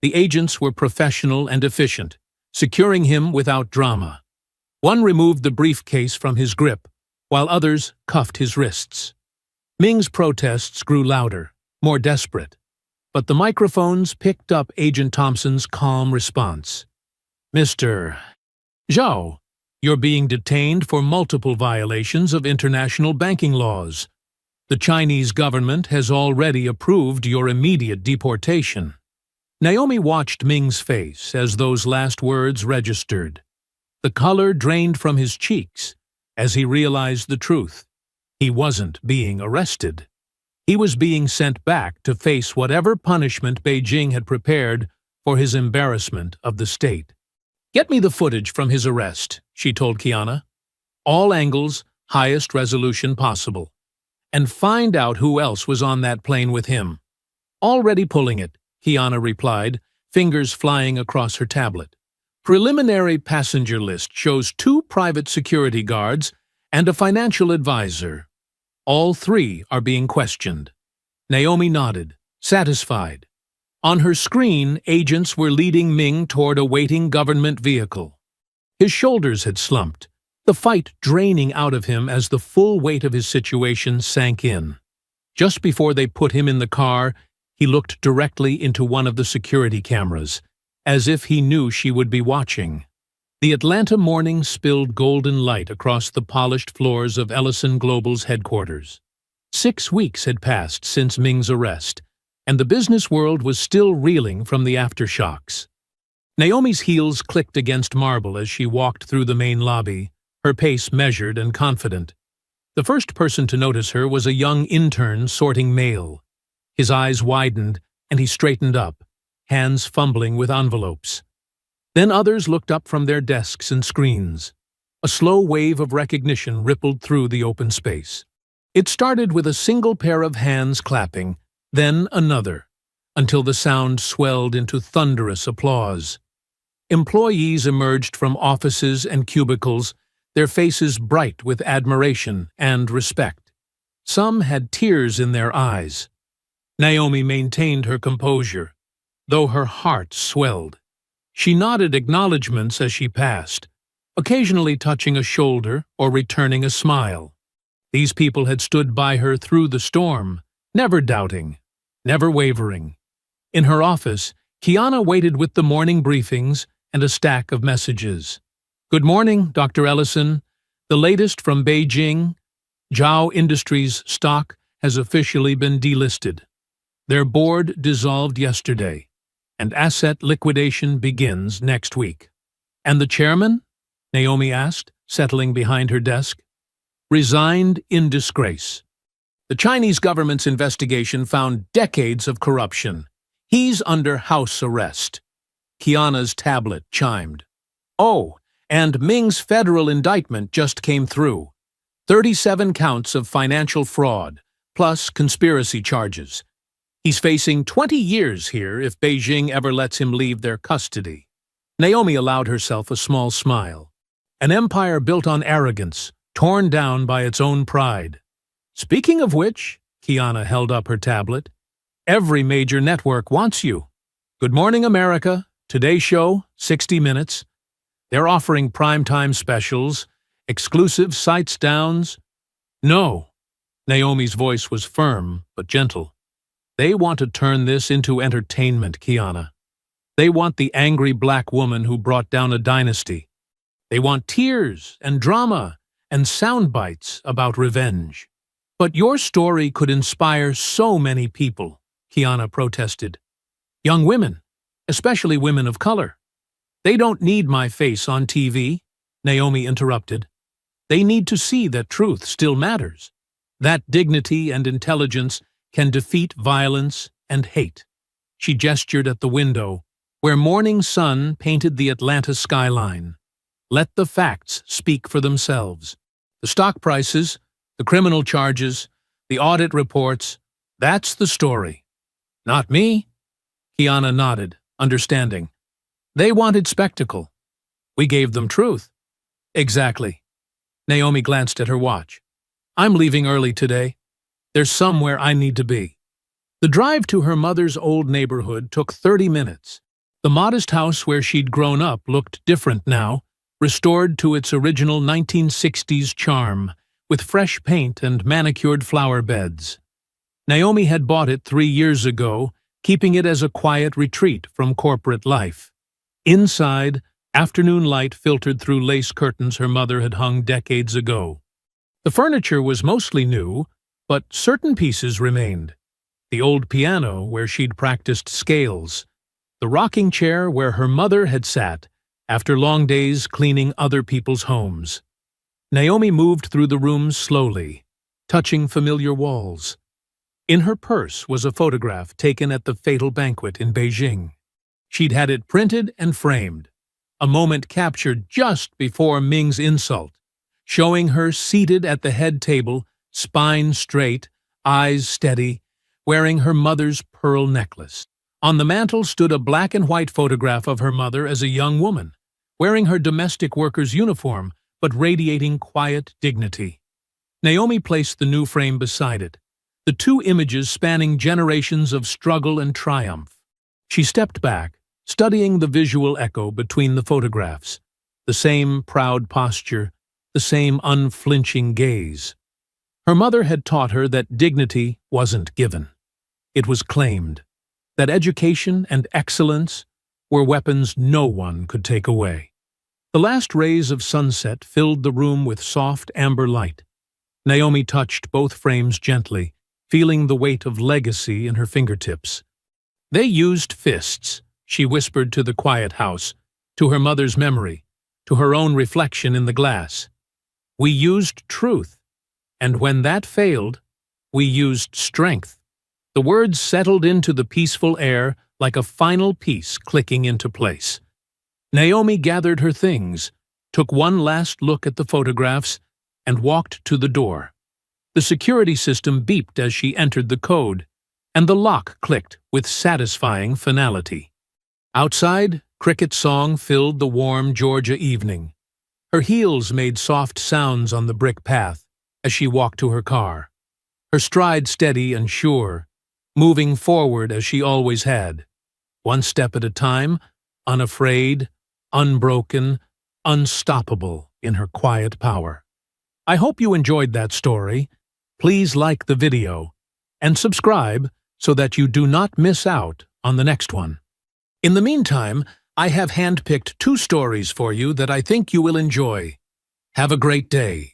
Speaker 1: The agents were professional and efficient, securing him without drama. One removed the briefcase from his grip, while others cuffed his wrists. Ming's protests grew louder, more desperate, but the microphones picked up Agent Thompson's calm response. "Mr. Zhao, you're being detained for multiple violations of international banking laws. The Chinese government has already approved your immediate deportation." Naomi watched Ming's face as those last words registered. The color drained from his cheeks as he realized the truth. He wasn't being arrested. He was being sent back to face whatever punishment Beijing had prepared for his embarrassment of the state. "Get me the footage from his arrest," she told Qiana. "All angles, highest resolution possible. And find out who else was on that plane with him." "Already pulling it," Qiana replied, fingers flying across her tablet. "Preliminary passenger list shows 2 private security guards and a financial advisor. All 3 are being questioned." Naomi nodded, satisfied. On her screen, agents were leading Ming toward a waiting government vehicle. His shoulders had slumped, the fight draining out of him as the full weight of his situation sank in. Just before they put him in the car, he looked directly into one of the security cameras, as if he knew she would be watching. The Atlanta morning spilled golden light across the polished floors of Ellison Global's headquarters. 6 weeks had passed since Ming's arrest, and the business world was still reeling from the aftershocks. Naomi's heels clicked against marble as she walked through the main lobby, her pace measured and confident. The first person to notice her was a young intern sorting mail. His eyes widened, and he straightened up, hands fumbling with envelopes. Then others looked up from their desks and screens. A slow wave of recognition rippled through the open space. It started with a single pair of hands clapping, then another, until the sound swelled into thunderous applause. Employees emerged from offices and cubicles, their faces bright with admiration and respect. Some had tears in their eyes. Naomi maintained her composure, though her heart swelled. She nodded acknowledgments as she passed, occasionally touching a shoulder or returning a smile. These people had stood by her through the storm, never doubting, never wavering. In her office, Qiana waited with the morning briefings and a stack of messages. "Good morning, Dr. Ellison. The latest from Beijing. Zhao Industries stock has officially been delisted. Their board dissolved yesterday, and asset liquidation begins next week." "And the chairman?" Naomi asked, settling behind her desk. "Resigned in disgrace. The Chinese government's investigation found decades of corruption. He's under house arrest." Qiana's tablet chimed. "Oh, and Ming's federal indictment just came through. 37 counts of financial fraud, plus conspiracy charges. He's facing 20 years here if Beijing ever lets him leave their custody." Naomi allowed herself a small smile. An empire built on arrogance, torn down by its own pride. "Speaking of which," Qiana held up her tablet, "every major network wants you. Good Morning America, Today Show, 60 Minutes. They're offering primetime specials, exclusive sites downs." "No." Naomi's voice was firm but gentle. "They want to turn this into entertainment, Qiana. They want the angry black woman who brought down a dynasty. They want tears and drama and sound bites about revenge." "But your story could inspire so many people," Qiana protested. "Young women, especially women of color." "They don't need my face on TV," Naomi interrupted. "They need to see that truth still matters. That dignity and intelligence can defeat violence and hate." She gestured at the window, where morning sun painted the Atlanta skyline. "Let the facts speak for themselves. The stock prices, the criminal charges, the audit reports, that's the story." "Not me." Qiana nodded, understanding. "They wanted spectacle. We gave them truth." "Exactly." Naomi glanced at her watch. "I'm leaving early today. There's somewhere I need to be." The drive to her mother's old neighborhood took 30 minutes. The modest house where she'd grown up looked different now, restored to its original 1960s charm, with fresh paint and manicured flower beds. Naomi had bought it 3 years ago, keeping it as a quiet retreat from corporate life. Inside, afternoon light filtered through lace curtains her mother had hung decades ago. The furniture was mostly new, but certain pieces remained. The old piano where she'd practiced scales, the rocking chair where her mother had sat after long days cleaning other people's homes. Naomi moved through the rooms slowly, touching familiar walls. In her purse was a photograph taken at the fatal banquet in Beijing. She'd had it printed and framed, a moment captured just before Ming's insult, showing her seated at the head table, spine straight, eyes steady, wearing her mother's pearl necklace. On the mantel stood a black and white photograph of her mother as a young woman, wearing her domestic worker's uniform but radiating quiet dignity. Naomi placed the new frame beside it, the two images spanning generations of struggle and triumph. She stepped back, studying the visual echo between the photographs, the same proud posture, the same unflinching gaze. Her mother had taught her that dignity wasn't given. It was claimed, that education and excellence were weapons no one could take away. The last rays of sunset filled the room with soft amber light. Naomi touched both frames gently, feeling the weight of legacy in her fingertips. They used fists, she whispered to the quiet house, to her mother's memory, to her own reflection in the glass. We used truth, and when that failed, we used strength. The words settled into the peaceful air like a final piece clicking into place. Naomi gathered her things, took one last look at the photographs, and walked to the door. The security system beeped as she entered the code, and the lock clicked with satisfying finality. Outside, cricket song filled the warm Georgia evening. Her heels made soft sounds on the brick path as she walked to her car, her stride steady and sure, moving forward as she always had, one step at a time, unafraid, unbroken, unstoppable in her quiet power. I hope you enjoyed that story. Please like the video and subscribe so that you do not miss out on the next one. In the meantime, I have handpicked 2 stories for you that I think you will enjoy. Have a great day.